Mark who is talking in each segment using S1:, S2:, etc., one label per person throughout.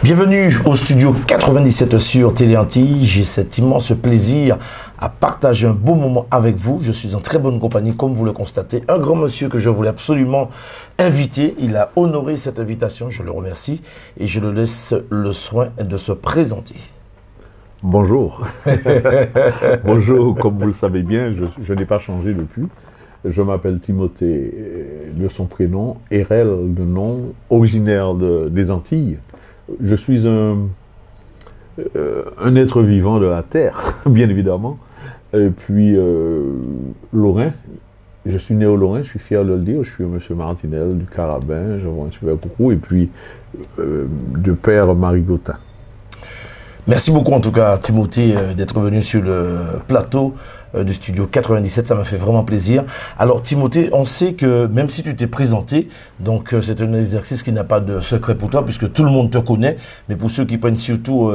S1: Bienvenue au studio 97 sur Télé Antilles. J'ai cet immense plaisir à partager un beau moment avec vous. Je suis en très bonne compagnie, comme vous le constatez. Un grand monsieur que je voulais absolument inviter. Il a honoré cette invitation, je le remercie. Et je le laisse le soin de se présenter.
S2: Bonjour. Bonjour, comme vous le savez bien, je n'ai pas changé depuis. Je m'appelle Timothée de son prénom, Erel de nom, originaire des Antilles. Je suis un être vivant de la terre, bien évidemment. Et puis, Lorrain. Je suis né au Lorrain, je suis fier de le dire. Je suis monsieur Martinel du Carabin, j'envoie un super coucou. Et puis, de père Marigotin.
S1: Merci beaucoup en tout cas Timothée d'être venu sur le plateau du studio 97, ça m'a fait vraiment plaisir. Alors Timothée, on sait que même si tu t'es présenté, donc c'est un exercice qui n'a pas de secret pour toi puisque tout le monde te connaît, mais pour ceux qui prennent surtout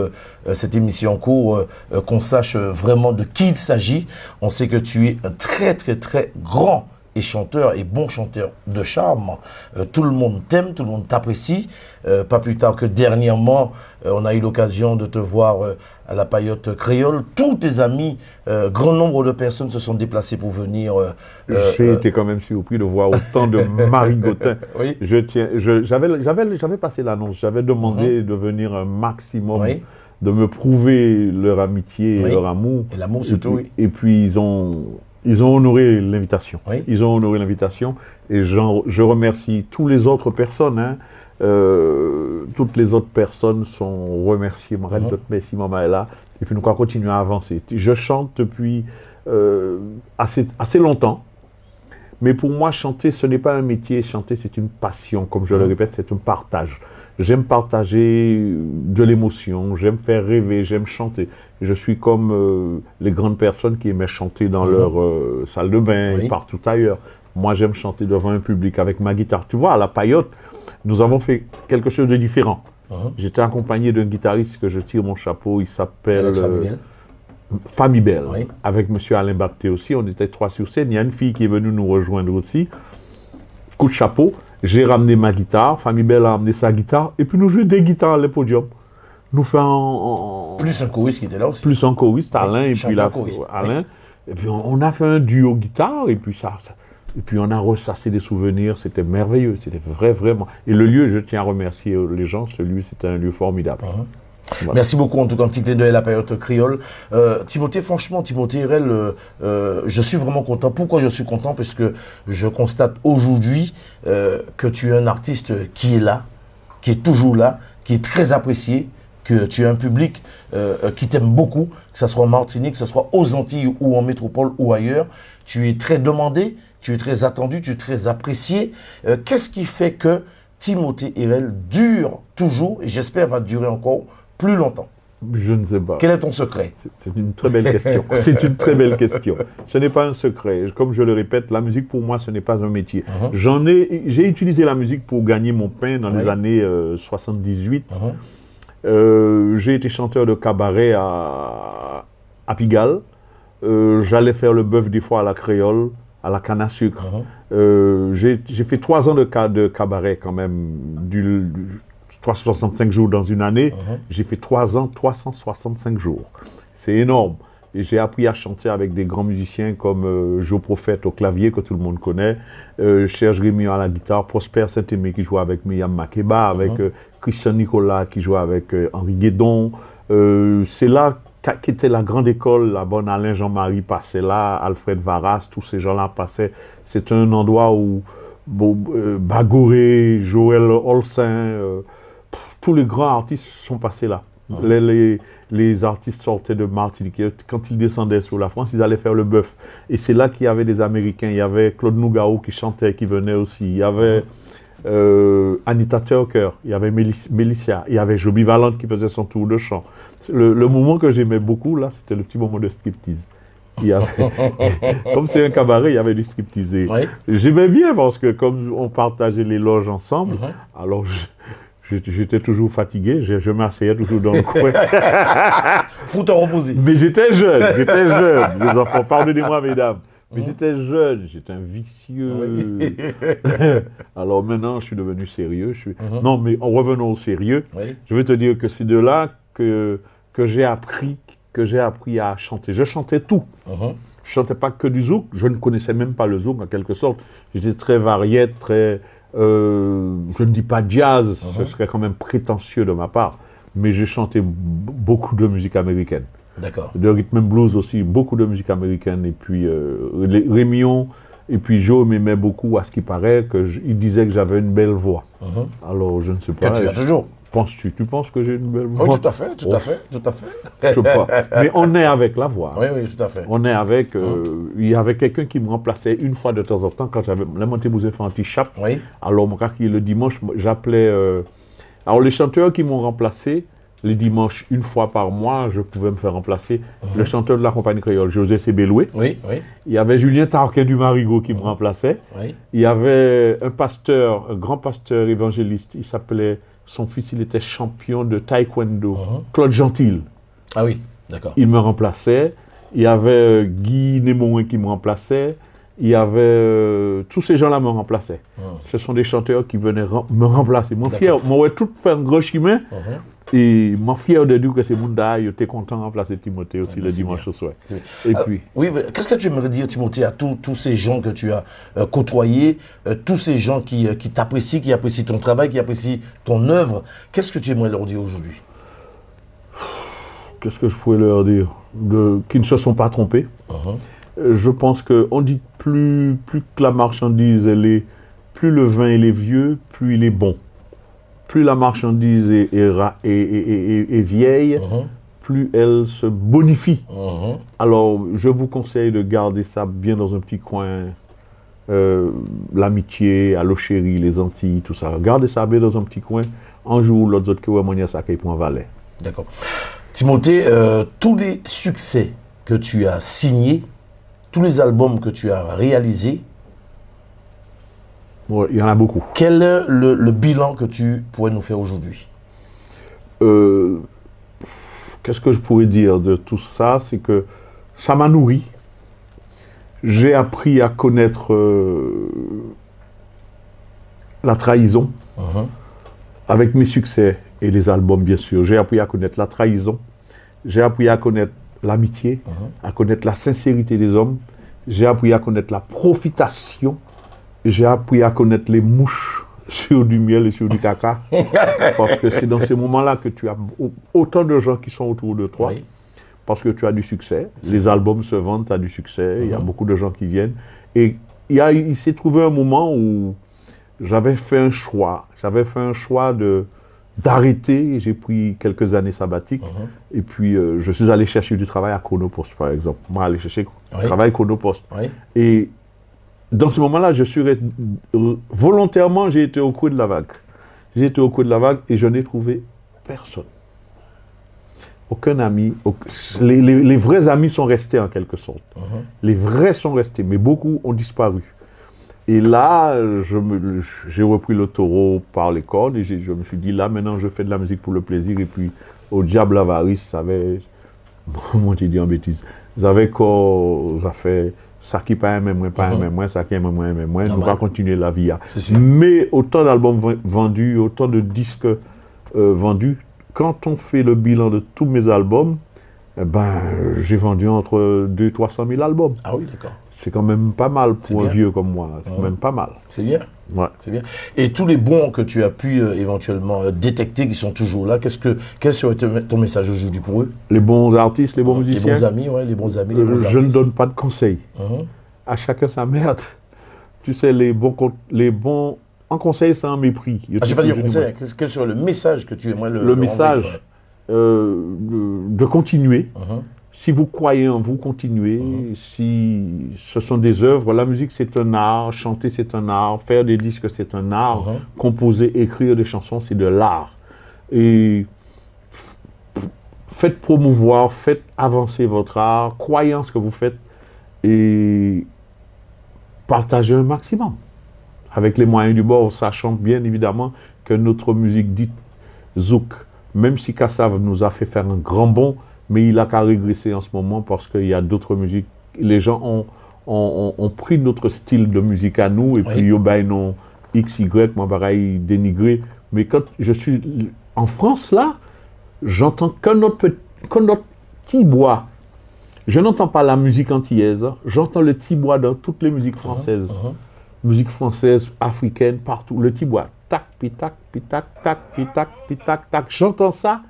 S1: cette émission en cours, qu'on sache vraiment de qui il s'agit, on sait que tu es un très grand et chanteur et bon chanteur de charme. Tout le monde t'aime, tout le monde t'apprécie. Pas plus tard que dernièrement, on a eu l'occasion de te voir à la Paillote Créole. Tous tes amis, grand nombre de personnes se sont déplacées pour venir.
S2: J'ai été quand même surpris de voir autant de marigotin.
S1: Oui.
S2: J'avais passé l'annonce, j'avais demandé de venir un maximum,
S1: oui,
S2: de me prouver leur amitié et
S1: oui,
S2: leur amour.
S1: Et l'amour surtout, oui.
S2: Et puis ils ont honoré l'invitation.
S1: Oui.
S2: Ils ont honoré l'invitation et je remercie toutes les autres personnes. Hein. Toutes les autres personnes sont remerciées. Merci, maman est là. Et puis nous allons continuer à avancer. Je chante depuis assez longtemps. Mais pour moi, chanter, ce n'est pas un métier. Chanter, c'est une passion. Comme je le répète, c'est un partage. J'aime partager de l'émotion, j'aime faire rêver, j'aime chanter. Je suis comme les grandes personnes qui aimaient chanter dans leur salle de bain et partout ailleurs. Moi, j'aime chanter devant un public avec ma guitare. Tu vois, à la Paillote, nous avons fait quelque chose de différent. J'étais accompagné d'un guitariste que je tire mon chapeau, il s'appelle Famibel, avec M. Alain Bapté aussi. On était 3 sur scène. Il y a une fille qui est venue nous rejoindre aussi. Coup de chapeau. J'ai ramené ma guitare, Famibel a amené sa guitare, et puis nous jouons des guitares à le podium. Nous faisons...
S1: Plus un choriste qui était là aussi.
S2: Plus un choriste, Alain, et puis là, Alain. Et puis on a fait un duo guitare, et puis et puis on a ressassé des souvenirs, c'était merveilleux, c'était vraiment... Et le lieu, je tiens à remercier les gens, ce lieu, c'était un lieu formidable.
S1: Voilà. Merci beaucoup, en tout cas, un petit clin d'œil à la Paillote Créole. Timothée, franchement, Timothée Erel, je suis vraiment content. Pourquoi je suis content? Parce que je constate aujourd'hui que tu es un artiste qui est là, qui est toujours là, qui est très apprécié, que tu as un public qui t'aime beaucoup, que ce soit en Martinique, que ce soit aux Antilles ou en métropole ou ailleurs. Tu es très demandé, tu es très attendu, tu es très apprécié. Qu'est-ce qui fait que Timothée Erel dure toujours, et j'espère va durer encore plus longtemps?
S2: Je ne sais pas.
S1: Quel est ton secret?
S2: C'est une très belle question. C'est une très belle question. Ce n'est pas un secret. Comme je le répète, la musique pour moi, ce n'est pas un métier. J'ai utilisé la musique pour gagner mon pain dans les années 78. J'ai été chanteur de cabaret à Pigalle. J'allais faire le bœuf des fois à la créole, à la canne à sucre. J'ai fait 3 ans de cabaret quand même, 365 jours dans une année. J'ai fait 3 ans, 365 jours. C'est énorme. Et j'ai appris à chanter avec des grands musiciens comme Joe Prophète au clavier, que tout le monde connaît, Serge Rémy à la guitare, Prosper Saint-Aimé qui joue avec Myriam Makeba, avec Christian Nicolas qui joue avec Henri Guédon. C'est là qu'était la grande école, la bonne Alain Jean-Marie passait là, Alfred Varas, tous ces gens-là passaient. C'est un endroit où Bagoré, Joël Olsen, tous les grands artistes sont passés là. Les artistes sortaient de Martinique. Quand ils descendaient sur la France, ils allaient faire le bœuf. Et c'est là qu'il y avait des Américains. Il y avait Claude Nougaro qui chantait, qui venait aussi. Il y avait Anita Turker, il y avait Mélicia, il y avait Joby Valente qui faisait son tour de chant. Le moment que j'aimais beaucoup, là, c'était le petit moment de striptease. Comme c'est un cabaret, il y avait du striptease. J'aimais bien parce que comme on partageait les loges ensemble, alors j'étais toujours fatigué, je m'asseyais toujours dans le coin.
S1: Pour te reposer.
S2: Mais j'étais jeune, les enfants, pardonnez-moi mesdames. Mais j'étais jeune, j'étais un vicieux.
S1: Oui.
S2: Alors maintenant, je suis devenu sérieux. Non, mais en revenant au sérieux,
S1: Oui.
S2: je veux te dire que c'est de là que j'ai appris à chanter. Je chantais tout. Je chantais pas que du zouk. Je ne connaissais même pas le zouk en quelque sorte. J'étais très variette, très. Je ne dis pas jazz, ce serait quand même prétentieux de ma part. Mais je chantais beaucoup de musique américaine.
S1: D'accord.
S2: De rhythm and blues aussi, beaucoup de musique américaine. Et puis Rémillon, et puis Joe m'aimait beaucoup, à ce qui paraît, il disait que j'avais une belle voix. Alors je ne sais pas.
S1: Que tu as toujours.
S2: Tu penses que j'ai une belle voix?
S1: Oui, tout à fait, tout à fait, tout à fait.
S2: Je sais pas. Mais on est avec la voix.
S1: Oui, oui, tout à fait.
S2: On est avec. Il y avait quelqu'un qui me remplaçait une fois de temps en temps quand j'avais la montée vous fait anti-chap.
S1: Oui.
S2: Alors, moi, le dimanche, j'appelais. Alors, les chanteurs qui m'ont remplacé, les dimanches, une fois par mois, je pouvais me faire remplacer. Le chanteur de la compagnie créole, José Sébeloué.
S1: Oui, oui.
S2: Il y avait Julien Tarquin du Marigot qui me remplaçait.
S1: Oui.
S2: Il y avait un pasteur, un grand pasteur évangéliste. Il s'appelait. Son fils, il était champion de taekwondo. Claude Gentil.
S1: Ah oui, d'accord.
S2: Il me remplaçait. Il y avait Guy Némouin qui me remplaçait. Il y avait... tous ces gens-là me remplaçaient. Ce sont des chanteurs qui venaient me remplacer. Mon fier, moi, tout fait un gros chemin. Et mon fier de dire que c'est Mounda, il était content de remplacer Timothée aussi le dimanche au soir. Et puis...
S1: Oui, qu'est-ce que tu aimerais dire, Timothée, à tous ces gens que tu as côtoyés, tous ces gens qui t'apprécient, qui apprécient ton travail, qui apprécient ton œuvre? Qu'est-ce que tu aimerais leur dire aujourd'hui?
S2: Qu'est-ce que je pourrais leur dire? Qu'ils ne se sont pas trompés. Je pense qu'on dit plus que la marchandise, plus le vin il est vieux, plus il est bon. Plus la marchandise est vieille, plus elle se bonifie. Alors, je vous conseille de garder ça bien dans un petit coin. L'amitié, à l'eau chérie, les Antilles, tout ça. Gardez ça bien dans un petit coin. Un jour, l'autre que vous avez ça pour un valet.
S1: D'accord. Timothée, tous les succès que tu as signés, tous les albums que tu as réalisés,
S2: bon, il y en a beaucoup.
S1: Quel est le bilan que tu pourrais nous faire aujourd'hui?
S2: Qu'est-ce que je pourrais dire de tout ça? C'est que ça m'a nourri. J'ai appris à connaître la trahison avec mes succès et les albums, bien sûr. J'ai appris à connaître la trahison. J'ai appris à connaître l'amitié, à connaître la sincérité des hommes. J'ai appris à connaître la profitation. J'ai appris à connaître les mouches sur du miel et sur du caca. Parce que c'est dans ces moments-là que tu as autant de gens qui sont autour de toi.
S1: Oui.
S2: Parce que tu as du succès. Les albums se vendent, tu as du succès. Il y a beaucoup de gens qui viennent. Et il s'est trouvé un moment où j'avais fait un choix. J'avais fait un choix d'arrêter. J'ai pris quelques années sabbatiques. Et puis, je suis allé chercher du travail à Chronopost, par exemple. Moi, aller chercher du travail à Chronopost.
S1: Oui.
S2: Et dans ce moment-là, volontairement, j'ai été au creux de la vague. J'ai été au creux de la vague et je n'ai trouvé personne. Aucun ami. Les vrais amis sont restés en quelque sorte. Les vrais sont restés, mais beaucoup ont disparu. Et là, j'ai repris le taureau par les cornes et je me suis dit, là, maintenant, je fais de la musique pour le plaisir. Et puis, au diable l'avarice, ça avait... Comment tu dis en bêtise? J'avais quoi, ça fait... Ça qui pas aimé moins, pas aimé moins, ça qui aime moins, aimé moins. Nous va continuer la vie. Mais autant d'albums vendus, autant de disques vendus, quand on fait le bilan de tous mes albums, j'ai vendu entre 200 et 300 000 albums.
S1: Ah oui, d'accord.
S2: C'est quand même pas mal pour un vieux comme moi. C'est quand même pas mal.
S1: C'est bien.
S2: Ouais.
S1: C'est bien. Et tous les bons que tu as pu éventuellement détecter, qui sont toujours là, quel serait ton message aujourd'hui pour eux?
S2: Les bons artistes, les bons musiciens.
S1: Les bons amis, ouais, les bons amis, les bons artistes.
S2: Je ne donne pas de conseils. À chacun sa merde. Tu sais, les bons en conseil, c'est un mépris.
S1: Je n'ai pas dit conseil. Quel serait le message que tu aimerais
S2: le message de continuer. Si vous croyez en vous, continuez. Si ce sont des œuvres, la musique c'est un art, chanter c'est un art, faire des disques c'est un art, composer, écrire des chansons c'est de l'art. Et faites promouvoir, faites avancer votre art, croyez en ce que vous faites et partagez un maximum. Avec les moyens du bord, sachant bien évidemment que notre musique dite zouk, même si Kassav nous a fait faire un grand bond, mais il a qu'à régresser en ce moment parce qu'il y a d'autres musiques. Les gens on pris notre style de musique à nous, et puis yo ben non X, Y, moi pareil dénigré. Mais quand je suis en France là, j'entends que notre petit bois. Je n'entends pas la musique antillaise, j'entends le petit bois dans toutes les musiques françaises. Musique française, africaine, partout. Le petit bois. Tac, pi tac, pi tac, tac, pi tac, pi tac, tac. J'entends ça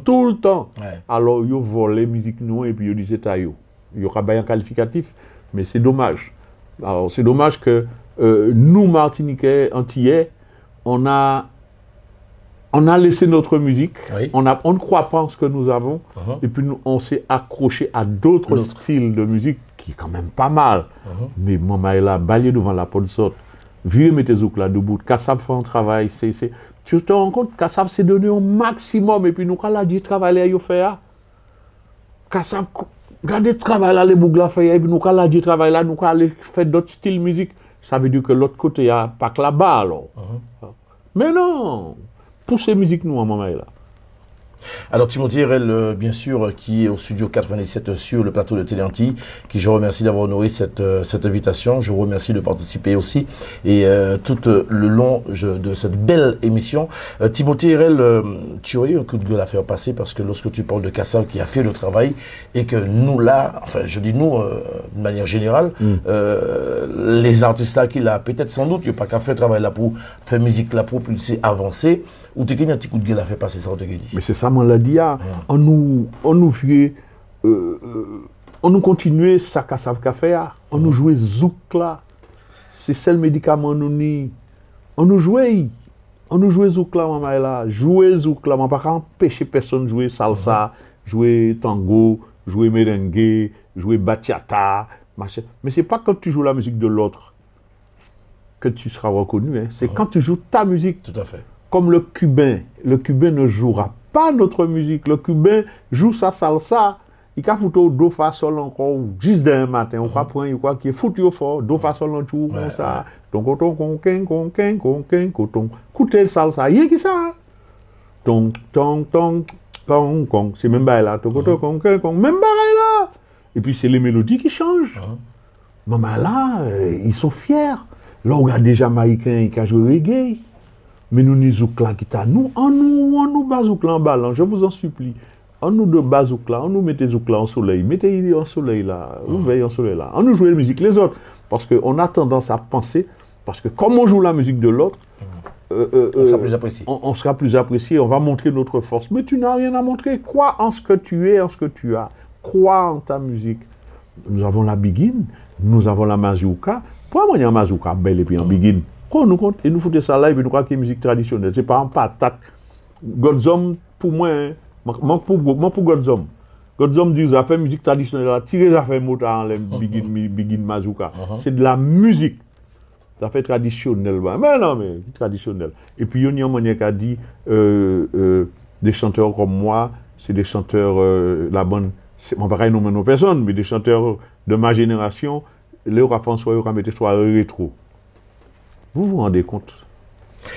S2: tout le temps. Alors, yo volé musique nous et puis yo dit c'est à yo. Il y aura bien un qualificatif, mais c'est dommage. Alors, c'est dommage que nous, Martiniquais, Antillais, on a laissé notre musique, on ne croit pas en ce que nous avons, et puis on s'est accroché à d'autres styles de musique qui est quand même pas mal. Mais maman est là, balayé devant la porte sorte, vieux mettez zouk là debout, Kassab fait un travail, tu te rends compte, Kassab s'est donné au maximum, et puis nous, quand on a dit travail, il fait là. Kassab, regardez le travail là, les bougla fait, et puis nous, quand on a dit travail là, nous, quand on fait d'autres styles de musique, ça veut dire que l'autre côté, il n'y a pas que là-bas alors. Mais non! Pour ces musiques, nous, en moment là.
S1: Alors, Timothée Hérel, bien sûr, qui est au studio 97 sur le plateau de Télé Antilles, qui je remercie d'avoir honoré cette invitation. Je vous remercie de participer aussi. Et tout le long de cette belle émission. Timothée Hérel, tu aurais eu un coup de gueule à faire passer parce que lorsque tu parles de Kassab qui a fait le travail et que nous, là, enfin, je dis nous, de manière générale, les artistes là qu'il a, peut-être sans doute, il n'y a pas qu'à faire le travail là pour faire musique là pour plus avancer. Ou tu as un petit coup de gueule à faire passer, ça, on te dit.
S2: Mais c'est ça, on l'a dit, on nous vieux, on nous continuait ça qu'à ça qu'a fait, on nous jouait zouk là, c'est ça le médicament nous ni, on nous jouait zouk là, maman là, jouer zouk là, on pas empêcher personne de jouer salsa, jouer tango, jouer merengue, jouer bachata, machin. Mais c'est pas quand tu joues la musique de l'autre que tu seras reconnu, c'est quand tu joues ta musique.
S1: Tout à fait.
S2: Comme le Cubain ne jouera pas notre musique. Le Cubain joue sa salsa. Il a foutu do fa sol encore juste d'un matin. On comprend quoi qui est foutu fort. Do fa sol en tout comme ça. Donc écoutez le salsa. Il y a qui ça? Tong tong tong tong tong. C'est même bail là. Même bail là. Et puis c'est les mélodies qui changent. Maman là, ils sont fiers. Là on regarde des Jamaïcains qui jouent reggae. Mais nous n'y zouk là qui t'a nous, on nous bazouk là en bas, je vous en supplie. On nous de bazouk là, on nous mettez zouk là en soleil, mettez en soleil là, vous veillez en soleil là. On nous joue la musique les autres, parce qu'on a tendance à penser, parce que comme on joue la musique de l'autre,
S1: on sera plus apprécié.
S2: On sera plus apprécié, on va montrer notre force. Mais tu n'as rien à montrer, crois en ce que tu es, en ce que tu as. Crois en ta musique. Nous avons la biguine, nous avons la mazouka. Pourquoi il y a un mazouka belle et puis un biguine? Quand nous compte et nous foutons ça là et puis nous croyons qu'il y a musique traditionnelle. C'est pas en patate. Godzom pour moi, moi pour Godzom. Godzom dit ça fait musique traditionnelle, tirer ça fait mot en bigin mazouka. C'est de la musique. Ça fait traditionnel. Mais non, mais traditionnel. Et puis il y a un manière qui a dit des chanteurs comme moi, c'est des chanteurs la bonne. C'est mon pareil non personne, mais des chanteurs de ma génération, les François ils mettent soit rétro. Vous vous rendez compte?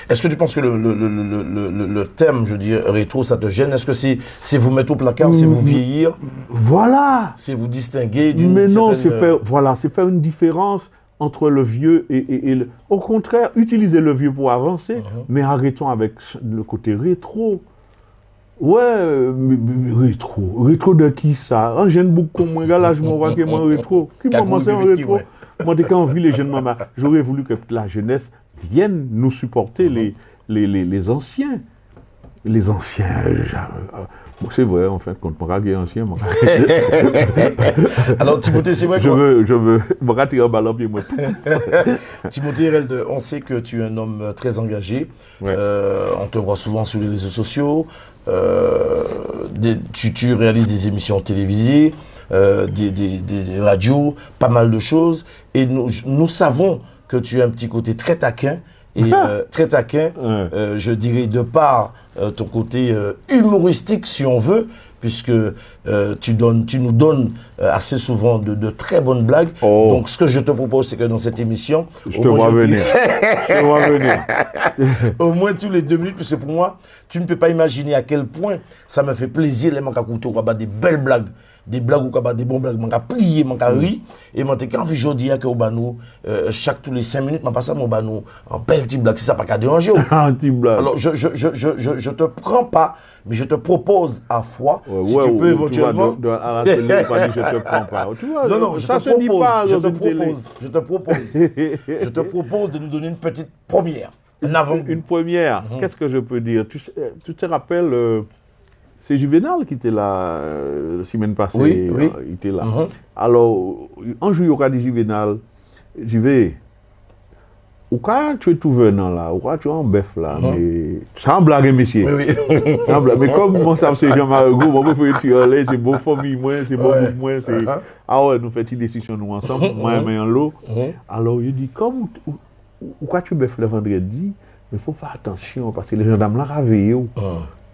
S1: Est-ce que tu penses que le thème, je dis rétro, ça te gêne? Est-ce que c'est vous mettre au placard, c'est vous vieillir?
S2: Voilà.
S1: C'est vous distinguer d'une
S2: Mais non,
S1: certaine...
S2: c'est faire une différence entre le vieux et le... Au contraire, utilisez le vieux pour avancer, mais arrêtons avec le côté rétro. Ouais, rétro. Rétro de qui ça? Un jeune beaucoup comme moi, là, je m'en vois que moi rétro. Qui commence en rétro? Moi, dès qu'on vit les jeunes mamans, j'aurais voulu que la jeunesse vienne nous supporter, les anciens. Les anciens, c'est vrai, en fait, quand on est ancien, moi.
S1: Alors, Timothée, c'est vrai que...
S2: Je veux me retirer en ballon, puis moi.
S1: Timothée Hérel, on sait que tu es un homme très engagé. Ouais. On te voit souvent sur les réseaux sociaux. Tu réalises des émissions télévisées. Des radios, pas mal de choses. Et nous savons que tu as un petit côté très taquin. Et très taquin, je dirais, de par ton côté humoristique, si on veut, puisque tu nous donnes assez souvent de très bonnes blagues.
S2: Oh.
S1: Donc, ce que je te propose, c'est que dans cette émission,
S2: Je te vois venir. Je te vois venir.
S1: au moins tous les 2 minutes, parce que pour moi, tu ne peux pas imaginer à quel point ça me fait plaisir les manques à couteau, des belles blagues, des blagues ou des bons blagues, manques à plier, manques à rire. Et moi, quand je dis que au banou, chaque tous les 5 minutes, je passe à mon banou en belle petite blague, si ça n'a pas qu'à déranger.
S2: Un petit blague.
S1: Alors, je te prends pas, mais je te propose à foi, si tu peux éventuellement.
S2: À la télé, on pas dit je te prends pas. Tu vois,
S1: Non, je te propose de nous donner une petite première.
S2: Une première. Qu'est-ce que je peux dire? Tu te rappelles, c'est Juvénal qui était là la semaine passée.
S1: Oui.
S2: Il était là. Alors, un jour, il a dit Juvénal, j'y vais. Ou quand tu es tout venant là, ou quand tu es en bœuf là, mais sans blague, monsieur.
S1: Oui.
S2: Sans blague. Mais comme mon ça, c'est Jean-Marie Gou, mon beau frère, c'est beau famille, moi, c'est beau groupe, moi, c'est. Ah ouais, nous faisons une décision nous ensemble, moi et en l'eau. Alors, il dit, comme, ou quand tu es bœuf le vendredi, il faut faire attention parce que les gendarmes là réveillent.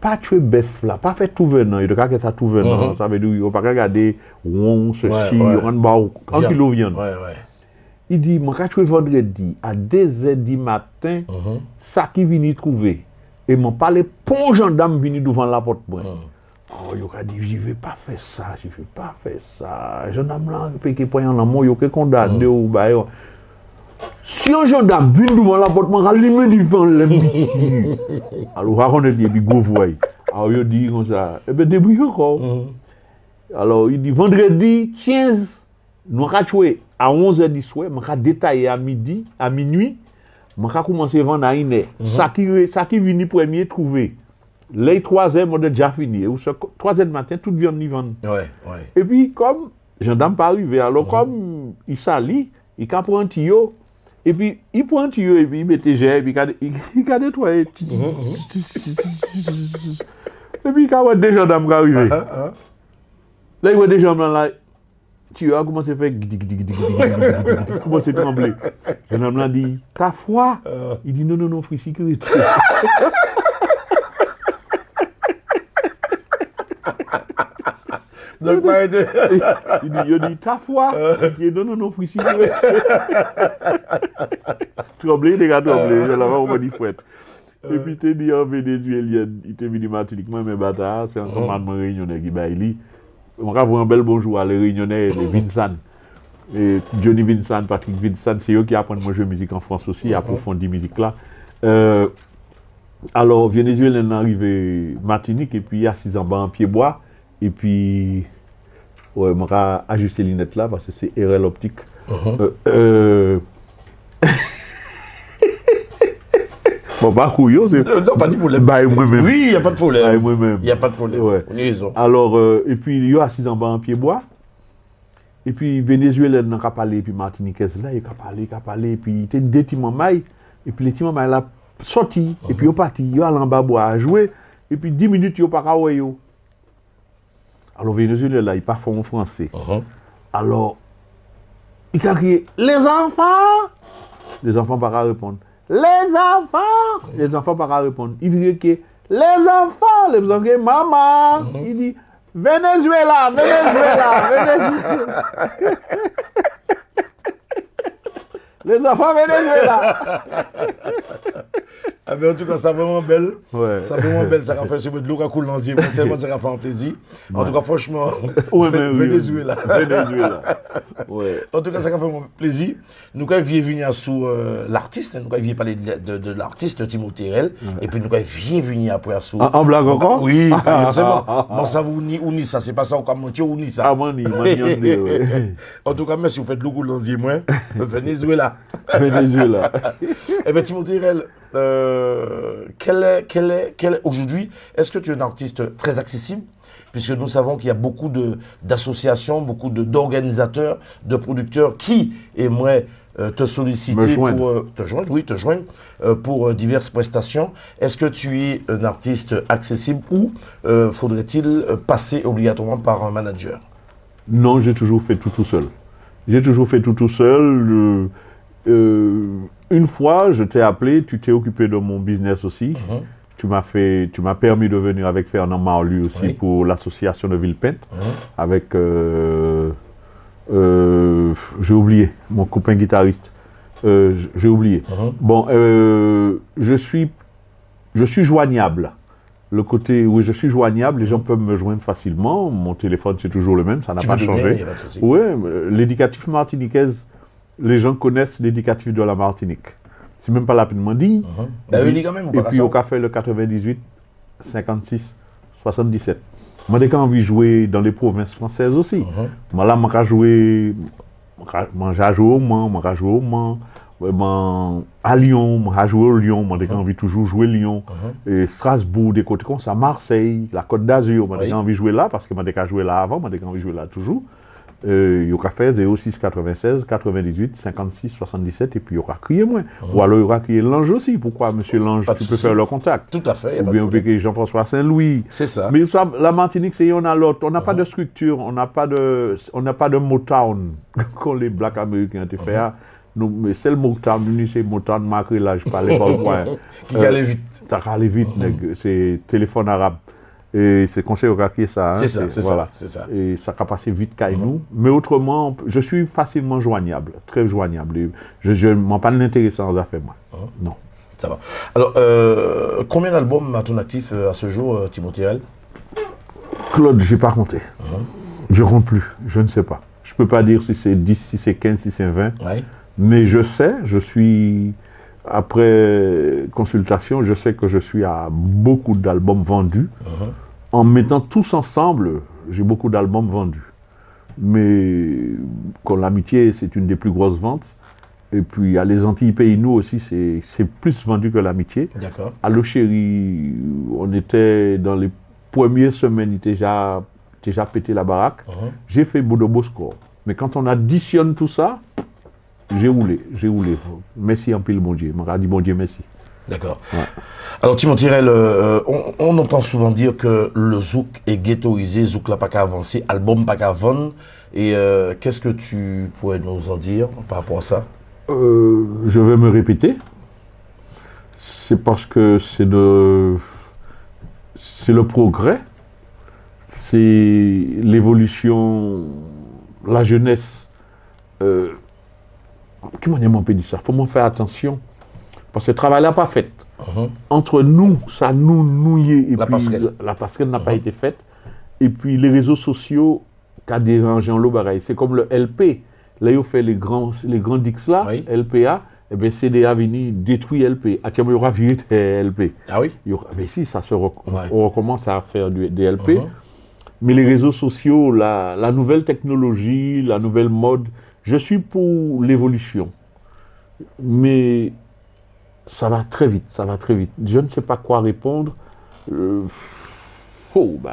S2: Pas tuer bœuf là, pas faire tout venant, il y a que tout venant, ça veut dire, il ne faut pas regarder, ceci, un kilo de viande. Il dit, moi, quand tu es vendredi, à 2h du matin, ça qui vient trouver. Et mon parle, pour gendarme vient devant la porte. Oh, il a dit, je ne vais pas faire ça. Gendarme là, il peut pas y en avoir, il peut condamner ou bah. Si un gendarme vient devant la porte, il va devant l'ennemi. Alors, on a dit, il go voy. Alors, il dit comme ça, eh bien, débrouille encore. Alors, il dit, vendredi 15, nous avons joué à 11h du soir, je vais détailler à minuit, je vais commencer à vendre à 1h. Ça qui vient premier trouver. Les 3h, je déjà fini. Et 3h du matin, tout vient de vendre. Et puis, comme gendarme pas arrivé, alors comme il s'allie, il prend un tuyau, et puis il prend un tuyau, et puis il met tes et puis il a nettoyé. Et puis il a des gendarmes qui arrivent. Là, il voit des gendarmes là. Tu as commencé à faire commencé à trembler. Le gendarme a dit, ta foi? Il dit, non, free sécurité.
S1: Donc,
S2: il dit, ta foi? Il dit, non, free sécurité. Trembler, les gars, trembler. Là-bas, on m'a dit, fouette. Et puis, tu dit, en Vénézuélien, il te dit, Martinique, moi, mes bâtards, c'est un commandement réunionnais qui baille. On va avoir un bel bonjour à les Réunionnais, les Vincent. Et Johnny Vincent, Patrick Vincent, c'est eux qui apprennent à jouer musique en France aussi, approfondir musique là. Alors, Vénézuélien est arrivé Martinique, et puis assis en bas en pied-bois. Et puis, ouais, on va ajuster les lunettes là, parce que c'est RL optique. Bon, pas couillon, c'est.
S1: Non, pas de problème.
S2: Bah, moi-même.
S1: Oui, il n'y a pas de problème.
S2: Bah, moi-même.
S1: Il n'y a pas de problème.
S2: Ouais.
S1: On a raison.
S2: Alors, et puis, il y a assis en bas en pied-bois. Et puis, Venezuela n'a qu'à parler, et puis Martiniquaise là, il a parlé, et puis il était des petits mamans, et puis les petits mamans là, sorti, et puis ils sont partis, ils sont allés en bas bois à jouer, et puis 10 minutes, ils sont pas à jouer. Alors, Venezuela là, il parle en français. Alors, il a crié, les enfants ne pas répondre. Les enfants pas répondre. Il dit que les enfants, maman. Il dit Venezuela. Les enfants Venezuela.
S1: Ah ben en tout cas, c'est vraiment belle.
S2: Ouais.
S1: C'est vraiment belle. Ça va faire chez moi de l'eau qui coule dans le tellement ça va faire un plaisir. En tout cas, franchement,
S2: Venezuela. Ouais.
S1: En tout cas, ça va faire un plaisir. Nous, quand il vient sous l'artiste, nous, quand il vient parler de l'artiste Timothée RL, et puis nous, quand il vient après sous.
S2: En blague encore?
S1: Oui, c'est bon. Bon, ça vous ni ça, c'est pas ça, comme mon ou ni ça.
S2: Ah, moi,
S1: En tout cas, merci, vous faites le coup dans le moi. Venezuela. Eh bien, Timothée RL, aujourd'hui, est-ce que tu es un artiste très accessible? Puisque nous savons qu'il y a beaucoup d'associations, beaucoup d'organisateurs, de producteurs qui aimeraient te solliciter pour te joindre pour diverses prestations. Est-ce que tu es un artiste accessible ou faudrait-il passer obligatoirement par un manager?
S2: Non, j'ai toujours fait tout seul. Une fois, je t'ai appelé, tu t'es occupé de mon business aussi. Tu m'as permis de venir avec Fernand Marlu aussi pour l'association de Villepinte, avec, j'ai oublié, mon copain guitariste, j'ai oublié. Bon, je suis joignable. Le côté où je suis joignable, les gens peuvent me joindre facilement. Mon téléphone, c'est toujours le même, ça n'a pas changé. Oui, l'éducatif martiniquaise, les gens connaissent l'éducatif de la Martinique. C'est même pas la peine de m'en dire. Et puis au café le 98, 56, 77. Moi, j'ai envie de jouer dans les provinces françaises aussi. Moi, là, j'ai joué au Mans, j'ai joué au Mans. À Lyon, j'ai joué au Lyon, j'ai envie de toujours jouer Lyon. Et Strasbourg, des côtés comme ça, Marseille, la Côte d'Azur, j'ai envie de jouer là parce que j'ai joué là avant, j'ai envie de jouer là toujours. Il y aura fait 06 96, 98, 56, 77 et puis il y aura crié moins. Ou alors il y aura crié Lange aussi. Pourquoi, monsieur Lange, tu peux faire le contact?
S1: Tout à fait.
S2: Ou bien on peut crier Jean-François Saint-Louis.
S1: C'est ça.
S2: Mais ça, la Martinique, c'est on a l'autre. On n'a pas de structure, on n'a pas de Motown comme les Blacks américains ont fait. Mais c'est le Motown, c'est Motown marqué là, je parlais pas au point.
S1: Qui allait vite.
S2: Ça allait vite, c'est téléphone arabe. Et c'est conseil au qui ça.
S1: C'est ça.
S2: Et ça va passer vite qu'à nous. Mais autrement, je suis facilement joignable, très joignable. Je ne m'en pas l'intéressant aux affaires, moi. Non.
S1: Ça va. Alors, combien d'albums à ton actif à ce jour, Timothée L?
S2: Claude, je n'ai pas compté. Je ne compte plus, je ne sais pas. Je ne peux pas dire si c'est 10, si c'est 15, si c'est 20. Mais je sais, après consultation, je sais que je suis à beaucoup d'albums vendus. En mettant tous ensemble, j'ai beaucoup d'albums vendus. Mais comme l'amitié, c'est une des plus grosses ventes. Et puis à les Antilles Pays Nous aussi, c'est plus vendu que l'amitié.
S1: D'accord.
S2: À Le Chéri, on était dans les premières semaines, il était déjà pété la baraque. J'ai fait beau score. Mais quand on additionne tout ça, j'ai roulé. Merci en pile, mon Dieu. Je m'a dit, bon Dieu, merci.
S1: D'accord. Alors, Timothée Rel, on entend souvent dire que le zouk est ghettoisé, zouk n'a pas qu'à avancer, album pas qu'à vendre. Et qu'est-ce que tu pourrais nous en dire par rapport à ça?
S2: Je vais me répéter. C'est parce que c'est le progrès, c'est l'évolution, la jeunesse. Comment on peut dire ça? Il faut m'en faire attention. Parce que le travail n'est pas fait. Entre nous, ça nous y est. Et
S1: la
S2: passerelle n'a pas été faite. Et puis les réseaux sociaux, qui ont dérangé en l'eau, c'est comme le LP. Là, ils ont fait les grands Dix là, LPA. Et bien, CDA venu détruire LP. Ah tiens, il y aura viré LP.
S1: Ah oui?
S2: Mais si, on recommence à faire des LP. Mais les réseaux sociaux, la nouvelle technologie, la nouvelle mode, je suis pour l'évolution. Mais ça va très vite. Je ne sais pas quoi répondre.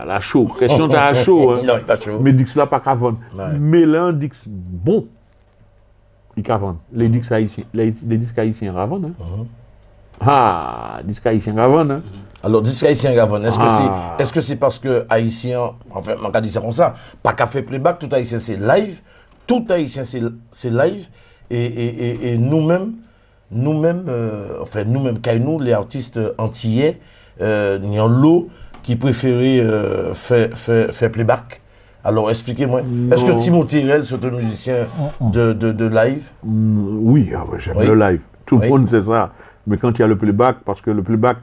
S2: La chaud. Question de la chaud. Hein.
S1: Non, pas chaud.
S2: Mais Dix là, pas qu'à vendre. Mais là, un Dix bon, il qu'à vendre. Les disques haïtiens à vendre. Disques haïtiens à vendre.
S1: Alors, disques haïtiens à vendre, est-ce que c'est parce que haïtien, enfin, on va dire ça comme ça, pas qu'à faire playback, tout haïtien c'est live, tout haïtien c'est live, et nous-mêmes, nous, les artistes antillais, n'y en l'eau qui préféraient faire playback. Alors, expliquez-moi. Est-ce que Timothée Rel, c'est un musicien de live?
S2: Oui, j'aime le live. Tout le monde sait ça. Mais quand il y a le playback, parce que le playback,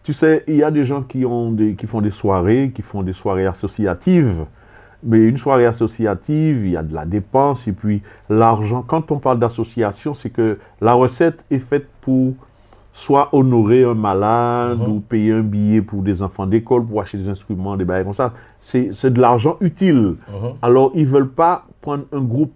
S2: tu sais, il y a des gens qui font des soirées associatives. Mais une soirée associative, il y a de la dépense et puis l'argent. Quand on parle d'association, c'est que la recette est faite pour soit honorer un malade ou payer un billet pour des enfants d'école, pour acheter des instruments, des bails comme ça. C'est de l'argent utile. Alors, ils ne veulent pas prendre un groupe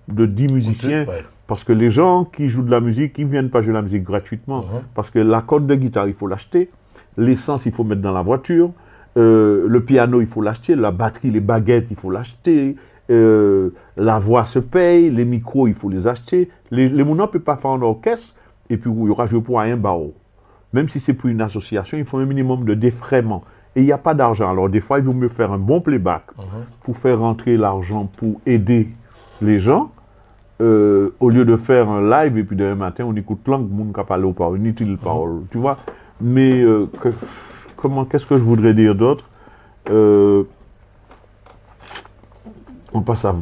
S2: de 10 musiciens parce que les gens qui jouent de la musique, ils ne viennent pas jouer de la musique gratuitement. Parce que la corde de guitare, il faut l'acheter. L'essence, il faut mettre dans la voiture. Le piano, il faut l'acheter. La batterie, les baguettes, il faut l'acheter. La voix se paye. Les micros, il faut les acheter. Les mounons ne peuvent pas faire un orchestre. Et puis, il y aura joué pour un barreau. Même si c'est pour une association, il faut un minimum de défraiement. Et il n'y a pas d'argent. Alors, des fois, il vaut mieux faire un bon playback pour faire rentrer l'argent pour aider les gens, au lieu de faire un live et puis demain matin, on écoute langue, monde qui parle aux paroles, inutile parole. Tu vois? Mais qu'est-ce que je voudrais dire d'autre? On passe à...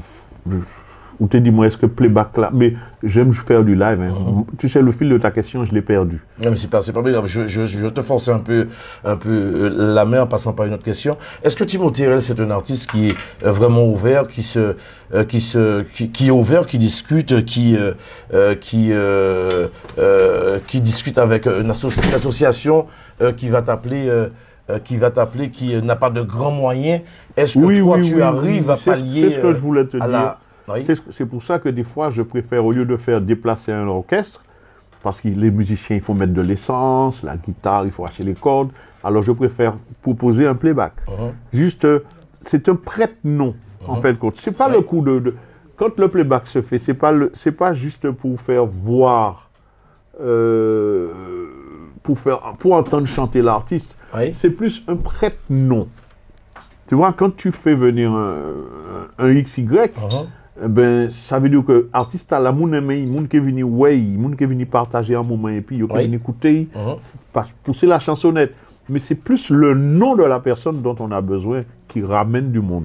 S2: Ou te dis-moi, est-ce que playback là... Mais j'aime faire du live. Hein. Tu sais, le fil de ta question, je l'ai perdu.
S1: Non, mais c'est pas grave. Je te force un peu la main en passant par une autre question. Est-ce que Timothée Rel, c'est un artiste qui est vraiment ouvert, qui est ouvert, qui discute, qui discute avec une association qui va t'appeler, qui n'a pas de grands moyens? Est-ce que toi, tu arrives à pallier...
S2: C'est ce que je voulais te dire.
S1: Oui.
S2: C'est pour ça que des fois, je préfère, au lieu de faire déplacer un orchestre, parce que les musiciens, il faut mettre de l'essence, la guitare, il faut acheter les cordes, alors je préfère proposer un playback. Juste, c'est un prête-nom, en fait. C'est pas le coup de... Quand le playback se fait, c'est pas juste pour faire voir, pour entendre chanter l'artiste.
S1: Oui.
S2: C'est plus un prête-nom. Tu vois, quand tu fais venir un XY, ben, ça veut dire que l'artiste a la moun aimé, moun qui est venu moun qui est venu partager un moment et puis il est venu écouter, pousser la chansonnette. Mais c'est plus le nom de la personne dont on a besoin qui ramène du monde.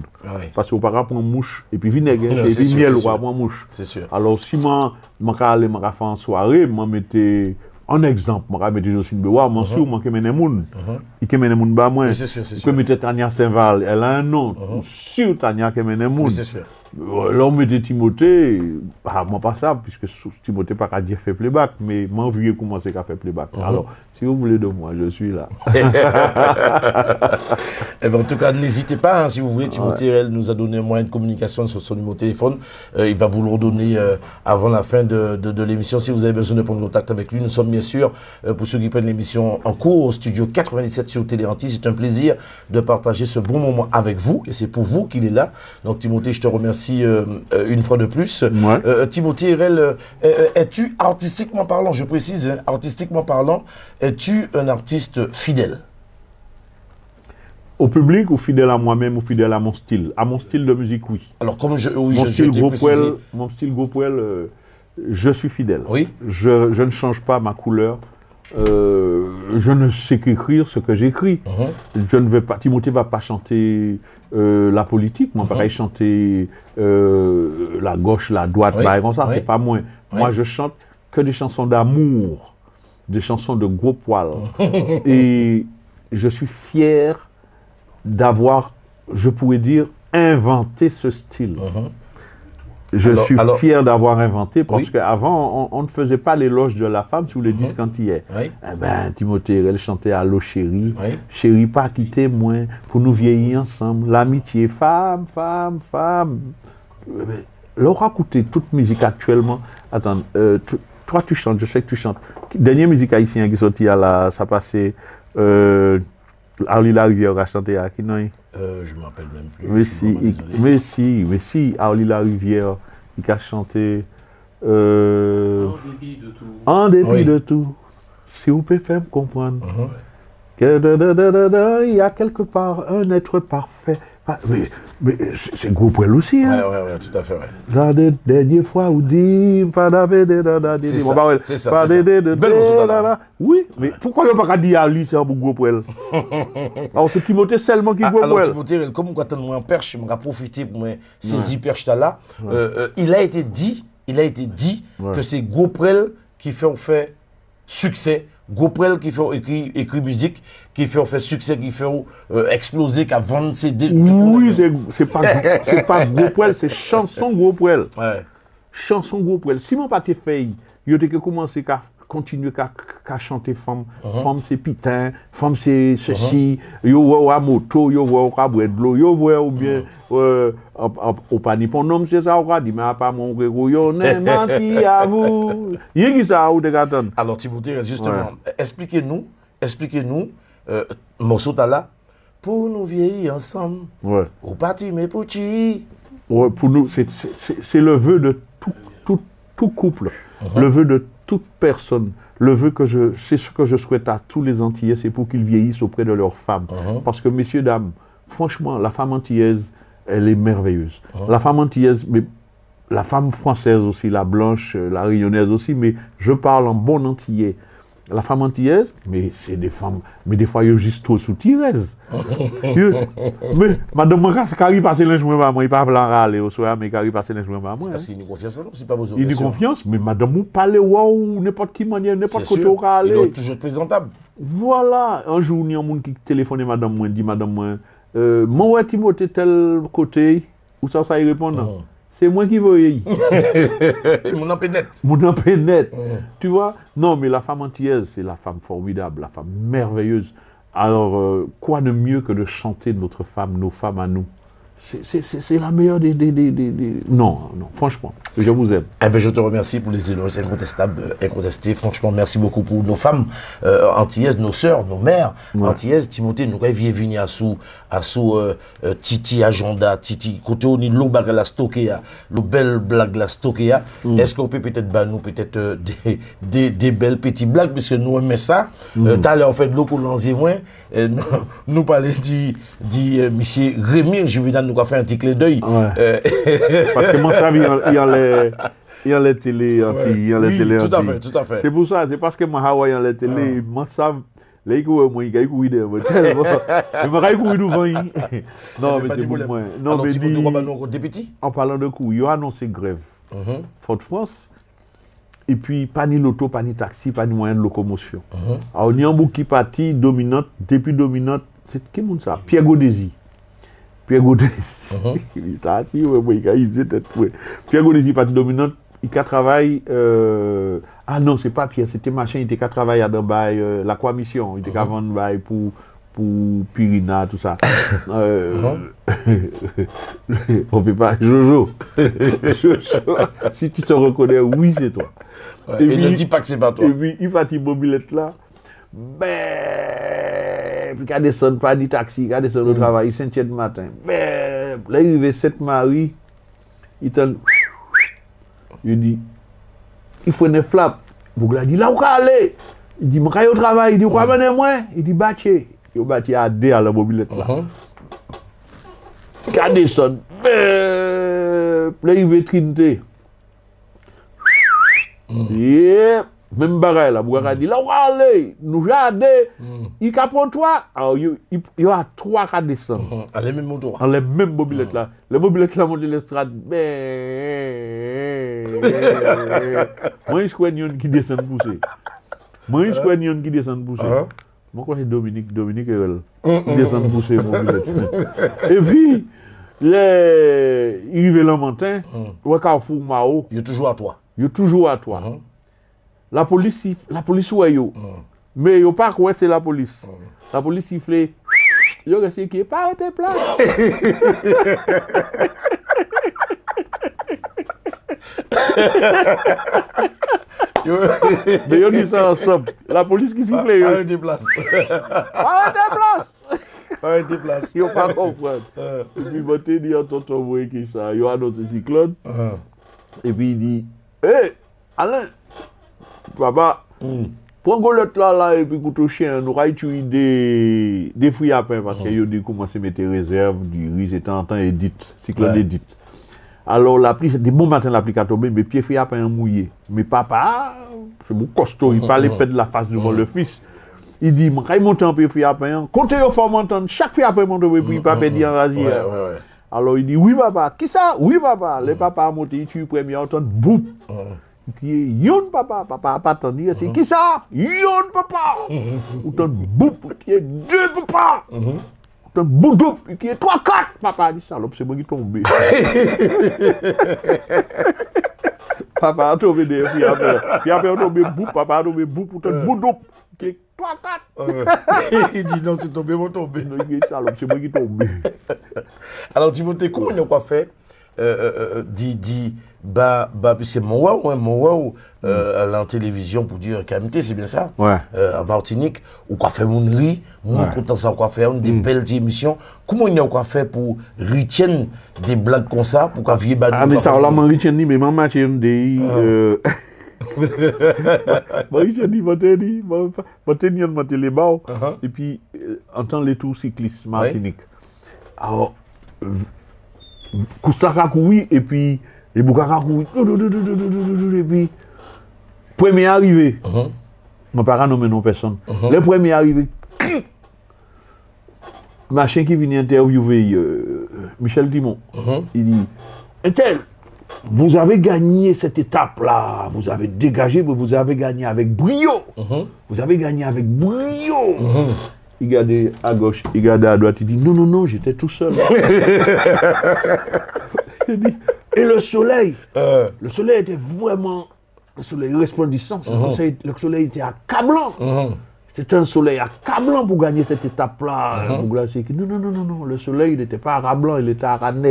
S2: Parce qu'on ne peut pas prendre mouche et puis vinaigre et puis miel ou pas prendre mouche.
S1: C'est sûr.
S2: Alors si moi aller faire en soirée, moi mettais un exemple, moi mettais Jocelyne Bewa, moi sûr moi qui mène moun. Il qui mène moun ba moi.
S1: C'est sûr, c'est sûr.
S2: Que mettais Tania Saint-Val, elle a un nom. Sûr Tania qui mène moun.
S1: C'est sûr.
S2: L'homme de Timothée, moi pas ça, puisque Timothée pas qu'à dire fait playback, mais moi vu commencer à faire playback. Alors, si vous voulez de moi, je suis là.
S1: Eh ben, en tout cas, n'hésitez pas, hein, si vous voulez, Timothée Rel nous a donné un moyen de communication sur son numéro de téléphone. Il va vous le redonner avant la fin de l'émission. Si vous avez besoin de prendre contact avec lui, nous sommes bien sûr, pour ceux qui prennent l'émission en cours, au studio 97 sur Télérantis. C'est un plaisir de partager ce bon moment avec vous, et c'est pour vous qu'il est là. Donc Timothée, je te remercie une fois de plus. Timothée Rel, es-tu, artistiquement parlant, je précise, hein, artistiquement parlant, es-tu un artiste fidèle?
S2: Au public ou fidèle à moi-même ou fidèle à mon style? À mon style de musique, oui.
S1: Alors, comme
S2: mon style Gopwell, je suis fidèle.
S1: Oui.
S2: Je ne change pas ma couleur. Je ne sais qu'écrire ce que j'écris. Je ne vais pas. Timothée ne va pas chanter la politique. Moi, pareil, chanter la gauche, la droite, comme ça, c'est pas moi. Moi, je chante que des chansons d'amour, des chansons de gros poils. Et je suis fier d'avoir, je pourrais dire, inventé ce style. Je suis fier d'avoir inventé parce qu'avant, on ne faisait pas l'éloge de la femme sur les disques antillais. Eh ben, Timothée Rel chantait Allô chérie, chérie pas quitter moi, pour nous vieillir ensemble, l'amitié, femme, femme, femme. Laura écouté toute musique actuellement. Attends, toi tu chantes, je sais que tu chantes. Dernière musique haïtienne qui est sortie, ça passait. Arlie Larivière a chanté à qui non?
S1: Je ne m'appelle même plus.
S2: Mais si, Arlie Larivière, il a chanté. En dépit de tout. Si vous pouvez faire me comprendre. Il y a quelque part un être parfait. Mais c'est Gopwell aussi. Hein?
S1: Oui, tout à fait.
S2: La dernière fois, où dit.
S1: C'est ça.
S2: Oui, mais pourquoi il n'y a pas dit Ali, c'est un Gopwell? Alors, c'est Timothée seulement qui Gopwell.
S1: Alors, Timothée, comme quand on est en perche, je vais profiter pour me saisir perche là. Il a été dit que c'est Gopwell qui fait succès. Gopwell qui fait écrit musique, qui fait succès, qui fait exploser, qui a vendu ses
S2: Oui, c'est pas Gopwell, c'est chanson Gopwell. Chanson Gopwell. Si mon pâté fait, il a commencé à continuer à chanter femme. Femme c'est pitin, femme c'est ceci, yo voit moto, yo voit au boire de l'eau, yo voit ou bien au panier pour nom c'est ça on dit mais pas mon grégorio n'est menti à vous. Il y a ça ou de gâteau.
S1: Alors Timothée, justement, expliquez-nous morceau là pour nous vieillir ensemble. Au parti mais pour qui?
S2: Pour nous c'est le vœu de tout couple, le vœu de toute personne, le vœu c'est ce que je souhaite à tous les Antillais, c'est pour qu'ils vieillissent auprès de leurs femmes. Parce que, messieurs, dames, franchement, la femme antillaise, elle est merveilleuse. La femme antillaise, mais la femme française aussi, la blanche, la réunionnaise aussi, mais je parle en bon antillais. La femme antillaise, mais c'est des femmes, mais des fois, ils juste trop sous-tireuses. Mais madame, moi, quand il passe le jour, il ne peut pas râler au soir, mais quand il passe le jour, moi.
S1: C'est parce qu'il y a une confiance, c'est pas besoin.
S2: Il y a une confiance, mais madame, vous parlez, waouh, n'importe qui manière, n'importe quoi,
S1: tu
S2: aller.
S1: Il doit toujours être présentable.
S2: Voilà. Un jour, il y a un monde qui téléphone madame, moi, dit madame, moi, moi, Timothée, tel côté, où ça il répond. C'est moi qui veux.
S1: Mon empé net.
S2: Mon empé net. Tu vois? Non, mais la femme antillaise, c'est la femme formidable, la femme merveilleuse. Alors, quoi de mieux que de chanter notre femme, nos femmes à nous? C'est la meilleure des... Non, franchement, je vous aime.
S1: Eh ben, je te remercie pour les éloges incontestables, incontestés. Franchement, merci beaucoup pour nos femmes antillaises, nos sœurs, nos mères antillaises. Timothée, nous avons venu à sous Titi agenda, Titi, côté on y l'eau bague la stocké, le belle blague la stocké. Est-ce qu'on peut peut-être nous peut-être des belles petites blagues, parce que nous aimons ça. T'as l'air en fait de l'eau pour l'enzier moins. Nous parler dit monsieur Rémi, je vais nous faire un petit clin d'œil.
S2: Ouais. Parce que moi, ça, il y a les télé,
S1: tout à fait.
S2: C'est pour ça, c'est parce que moi, Hawaï, il y a les télé, moi, ça, là, il y a courir devant. Il m'a courir devant. Non, mais c'est pour moi. Non, mais en parlant de coups, il a annoncé grève. Fort-France. Et puis, pas ni l'auto, pas ni taxi, pas ni moyen de locomotion. Alors, il y a un bout qui partit, dominante, depuis dominante, c'est qui est ça? Pierre Godézy. Pierre Godézy. Pierre Godézy, parti dominante, il a travaillé. Ah non, c'est pas Pierre, c'était machin, il a travaillé à Dubaï, la commission, il a vendu pour Pirina, tout ça. On peut pas. Jojo. Si tu te reconnais, oui, c'est toi.
S1: Ouais, et ne dis pas que c'est pas toi.
S2: Et puis, il partit mobilette là. Ben, puis il descend pas du taxi, il descend au travail, 5h du matin. Ben, là, il arrive 7 Marie, il t'en. Il dit, il faut une flappe. Bougla dit, là où aller? Il dit, je vais au travail. Il dit, quoi, moi? Il dit, bâché. Il bâché à D à la mobilette là. Il descend. Ben, là, il veut Trinité. Yeah. Même bagaille là, Bougara dit, là où aller, nous jardins, il capote toi. Alors, il y a 3 qui descendent.
S1: À les mêmes motos.
S2: À les mêmes mobilettes là. Les mobilettes là montent l'estrade. Moi, je crois qu'il y a une qui descend pousser. Moi, je crois qu'il y a une qui descend pousser. Moi, je crois que c'est Dominique qui descend pousser mobilette. Et puis, il arrive le matin, au Carrefour Mao.
S1: Il est toujours à toi.
S2: Il est toujours à toi. La police ouais yo. Mais yo pas quoi c'est la police. La police siffle. Yo resté qui pas arrêté place. Mais yo dit ça ensemble. La police qui siffle yo.
S1: Arrêtez place.
S2: Arrêtez place.
S1: Arrêtez place.
S2: Yo pas comprendre. Et puis monter dit tonton voyez qui ça. Yo annonce cyclone. Et puis il dit "Hey, Alain, papa, prends golette là et puis couteau chien, nous allons tuer des fruits à pain parce que yo dit commence à mettre réserve du riz et temps édite, cyclone édite. Alors la pluie, des bons matins la pluie a tombé, mais pieds fruits à pain mouillé. Mais papa, c'est mon costaud, il parlait pas de la face devant le fils. Il dit, quand il monte un peu fruits à pain, comptez au fort montant, chaque fruit à pain monte et puis papa dit en rasier. Alors il dit, oui papa, qui ça? Oui papa, le papa a monté, il tue premier automne, boum. Qui est yon papa, papa a pas attendu, c'est qui ça? Yon papa! Automne boum, qui est 2 papa! Automne boudou, qui est 3, 4 papa a dit salope, c'est moi qui tombe. Papa a tombé des filles après a tombé boum, papa a tombé boum, automne boudou, qui est 3, 4.
S1: Il dit non, c'est tombé, mon tombé.
S2: Non, il est salope, c'est moi qui tombe.
S1: Alors Timothée, comment on a quoi fait? Puisque mon à la télévision pour dire KMT, c'est bien ça?
S2: Ouais.
S1: En Martinique, ou quoi faire mon riz, mon content ça, quoi faire des belles émissions. Comment on a quoi fait pour retenir des blagues comme ça, pour qu'on vienne
S2: Ah, mais ça, là, mon retenir, mais mon match, Mon et puis, entend les tours cyclistes Martinique. Alors, Koustaka couru et puis les Boukaka couru et puis premier arrivé On ne peut pas nommer non personne. Le premier arrivé, machin qui vient interviewer Michel Timon, il dit, Intel, vous avez gagné cette étape-là, vous avez dégagé, mais vous avez gagné avec brio. Vous avez gagné avec brio. Il regardait à gauche, il regardait à droite, il dit non, j'étais tout seul. Il dit, et le soleil était vraiment, le soleil resplendissant, le soleil était accablant. C'était un soleil accablant pour gagner cette étape-là. Non, le soleil n'était pas accablant, il était accablant.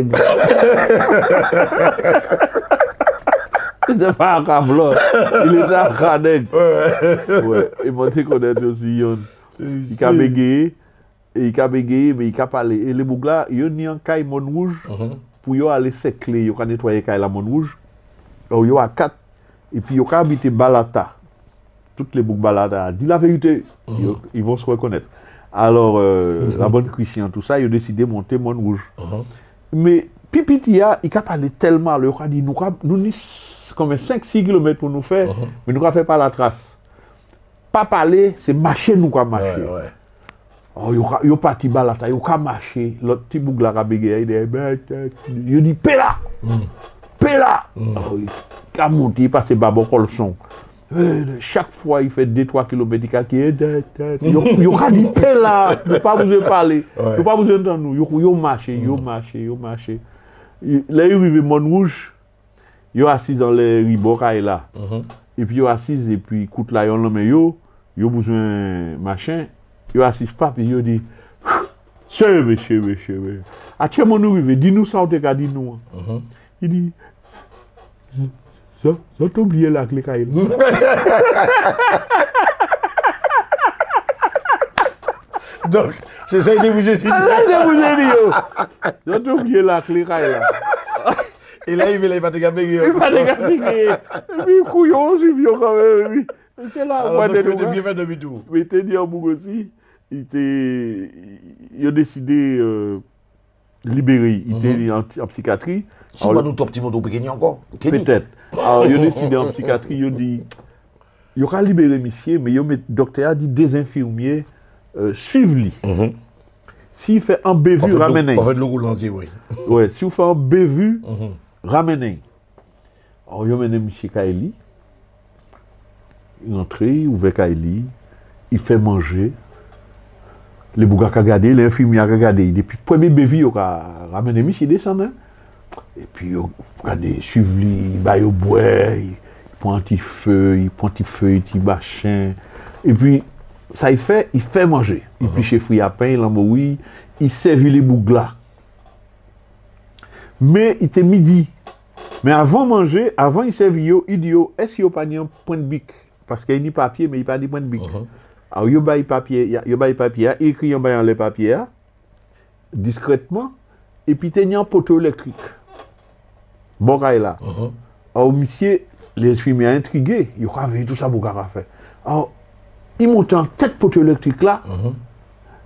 S2: Il n'était pas accablant, il était accablant. Ouais, il m'a dit qu'on est aussi. Il a bégayé, mais il a parlé. Et les bougla, il y a un caille mon rouge pour aller sécler, il a nettoyer caille la mon rouge. Alors il y a 4 et puis il a habité Balata. Toutes les boucles Balata, dis la vérité, ils vont se reconnaître. Alors la bonne Christian, tout ça, il a décidé de monter mon rouge. Mais Pipitia, il a parlé tellement, il a dit nous avons comme 5-6 km pour nous faire, mais nous ne faisons pas la trace. Pas parler, c'est marcher nous quoi marcher. Oh, yo parti balata, yo ka marcher, l'autre petit bougla ka bégé, il dit pela. Oh, il a monté, il passe babo colson. Chaque fois il fait 2-3 km il a dit pela, ne pas vous parler, ne pas vous entendre nous, yo marcher. Là il arrive Montrouge, yo assis dans les riboka là. Et puis yo assis et puis coûte la yon mais yo besoin yo assis pas puis yo dit monsieur a tu mon arrivé dis-nous ça ou te ka dit nous il dit ça t'as oublié la clé caille.
S1: Donc c'est ça de vous étudier.
S2: Ça t'as oublié la clé caille là.
S1: Et là, il va te gaber.
S2: Il va te gaber. Et puis, couillon, suivi quand même. C'est là.
S1: Alors, donc, il devient faire demi-tour.
S2: Mais il t'a dit en Boug aussi, il a décidé de libérer. Il était en psychiatrie.
S1: Si on va nous top petit mot pequeño encore.
S2: Peut-être. Alors, il a décidé en psychiatrie, il a dit, il aura libéré monsieur, mais le docteur a dit des infirmiers suivent-lui. S'il fait un bévu, ramenez.
S1: En fait, le roulandier, oui.
S2: Ouais, si vous faites un bévu, ramenez. Alors, il a mené M. Kaili. Il est entré, il ouvre Kaili. Il fait manger. Les bougas ont regardé, les infirmiers ont regardé. Depuis le premier bévu, il a ramené M. Il descend. Et puis, il a regardé, suivi, il boit, il prend un petit feu, il petit machin. Et puis, ça il fait manger. Et puis, chez Fruit à pain, il servit les bouglas. Mais il était midi. Mais avant de manger, avant il servait, il dit, est-ce qu'il n'y a pas un point de bic? Parce qu'il y a un papier, mais il n'y a pas de point de bic. Alors, il y a un papier, il écrit dans les papiers, discrètement, et puis il y a un poteau électrique. Bon, là. Alors, monsieur, les filles sont intrigués, ils ont vu tout ça, pour faire. Alors, il monte en tête poteau électrique là,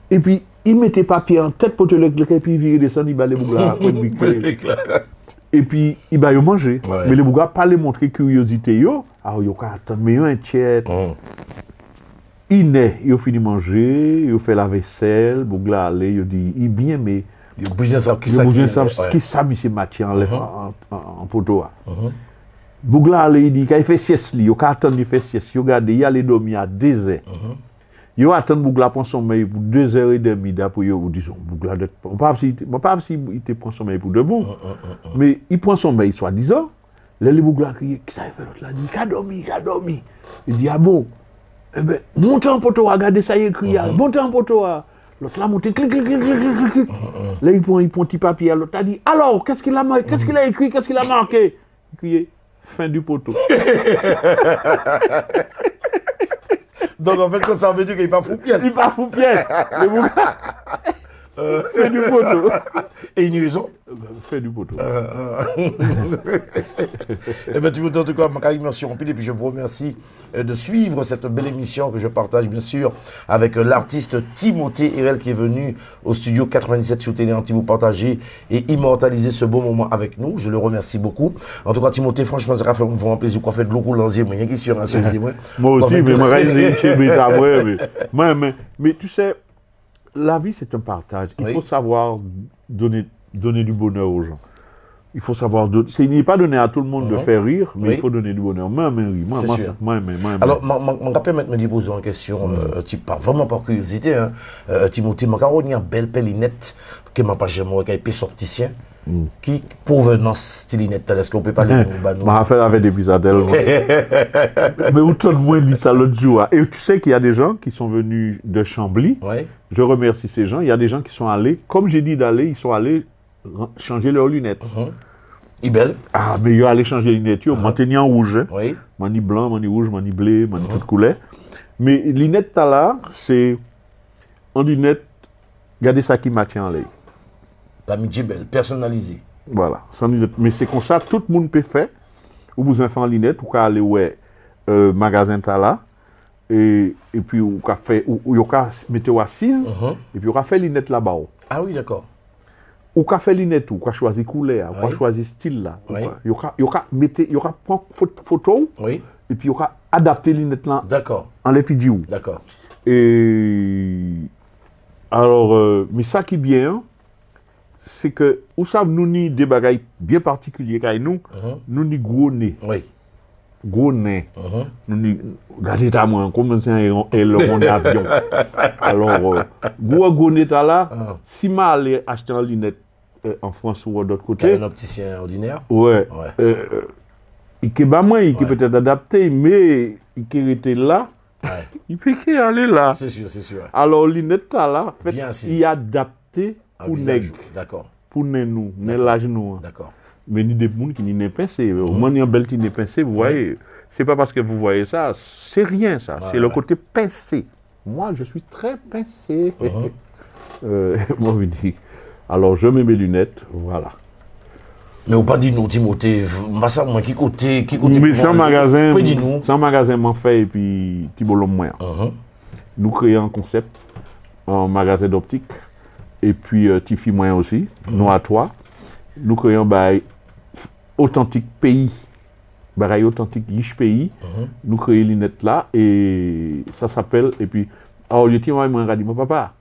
S2: et puis il mettait papier en tête poteau électrique, et puis il virait descendre, il va les bouglas. Et puis il va manger. Mais les bouglas pas les montrer curiosité. Alors il va attendre, mais il y a un tiers. Il naît, il a fini de manger, il a fait la vaisselle, bouglas allait, il dit, il bien, mais.
S1: Il a besoin de savoir
S2: qui ça, monsieur Mathieu, en poteau. Bougla il dit qu'il fait sieste, il attend il fait sieste, il regarde, il allait dormir à 2 heures. Il attend Bougla prend son sommeil pour 2h30 d'après vous disons Bougla on pas si il te prend son sommeil pour de bon. Mais il prend son sommeil soi-disant, les Bougla crie qui ça fait l'autre là dit il a dormi. Il dit ah bon. Eh ben montez en poteau, regardez ça il écrit, montez en poteau. L'autre là monte clic. Là il prend un petit papier, l'autre a dit alors qu'est-ce qu'il a écrit, qu'est-ce qu'il a marqué? Il crie fin du poteau.
S1: Donc en fait, quand ça veut dire qu'il n'est pas fou pièce.
S2: Il n'est pas fou pièce. Fin du poteau.
S1: Et une raison.
S2: Fais du poteau.
S1: Eh bien, Timothée, en tout cas, merci en pile, et puis je vous remercie de suivre cette belle émission que je partage, bien sûr, avec l'artiste Timothée Hérel qui est venu au studio 97 sur Téléanti vous partager et immortaliser ce beau moment avec nous. Je le remercie beaucoup. En tout cas, Timothée, franchement, ça fait vraiment plaisir qu'on fait de l'eau pour l'anzier. Moi, il y a une question à ce
S2: moi aussi, mais tu sais, la vie, c'est un partage. Il faut savoir donner du bonheur aux gens. Il faut savoir, il n'est pas donné à tout le monde de faire rire, mais il faut donner du bonheur. Alors,
S1: mon rappel me dit poser une question, vraiment par curiosité. Hein. Timothée, il y a une belle pellinette qui m'a pas jamais qui est opticien. Qui provenance stylinette, est-ce qu'on peut parler de nous?
S2: Ma affaire avec des pisadelles. Mais où tout le monde dit ça l'autre jour. Et tu sais qu'il y a des gens qui sont venus de Chambly.
S1: Ouais.
S2: Je remercie ces gens. Il y a des gens qui sont allés, comme j'ai dit d'aller, ils sont allés changer leurs lunettes.
S1: Belle.
S2: Ah, mais ils sont allés changer les lunettes. Ils m'ont tenu en rouge.
S1: Oui.
S2: Mani blanc, mani rouge, mani bleu, mani toute couleur. Mais les lunettes là, c'est en lunettes, regardez ça qui m'a tenu en l'œil.
S1: La belle, personnalisée.
S2: Voilà, sans lunettes. Mais c'est comme ça, tout le monde peut faire. Ou vous avez en lunettes, ou aller ouais, magasin là. Et puis, ou mettez assise, et puis, on fait lunettes là-bas.
S1: Ah oui, d'accord.
S2: Ou fait lunettes, ou choisir couleur, ou choisir style là. Vous prendre photo, et puis, on adapter lunettes là.
S1: D'accord.
S2: En les vidéos.
S1: D'accord.
S2: Et alors, mais ça qui est bien, c'est que, vous savez, nous avons des bagailles bien particuliers, car nous avons gros nez.
S1: Oui.
S2: Gros nez. Regardez ta main, comme c'est un aileron d'avion. Alors, gros nez là, si je allais acheter une lunette en France ou d'autre côté.
S1: Un opticien ordinaire.
S2: Ouais. Il est peut-être adapté, mais il était là. Il peut aller là.
S1: C'est sûr, c'est sûr.
S2: Alors, lunette là, en fait, il est adapté pour nègre.
S1: D'accord.
S2: Pour nous, l'âge nous.
S1: D'accord.
S2: Mais ni des gens qui n'est pincé. Au moins, il y a un bel qui n'est pincé, vous voyez. C'est pas parce que vous voyez ça, c'est rien ça. C'est le côté pincé. Moi, je suis très pincé. Moi, je dis. Alors, je mets mes lunettes, voilà.
S1: Mais ou pas dit nous, Timothée, moi qui côté.
S2: Mais sans magasin,
S1: nous.
S2: Sans magasin, m'en fait, et puis, Thibault moi. Nous créons un concept, un magasin d'optique, et puis, Tifi moyen aussi, nous à toi. Nous créons authentique pays. Authentique riche pays. Nous créons les lunettes là, et ça s'appelle, et puis, alors, le petit m'a dit, mon papa,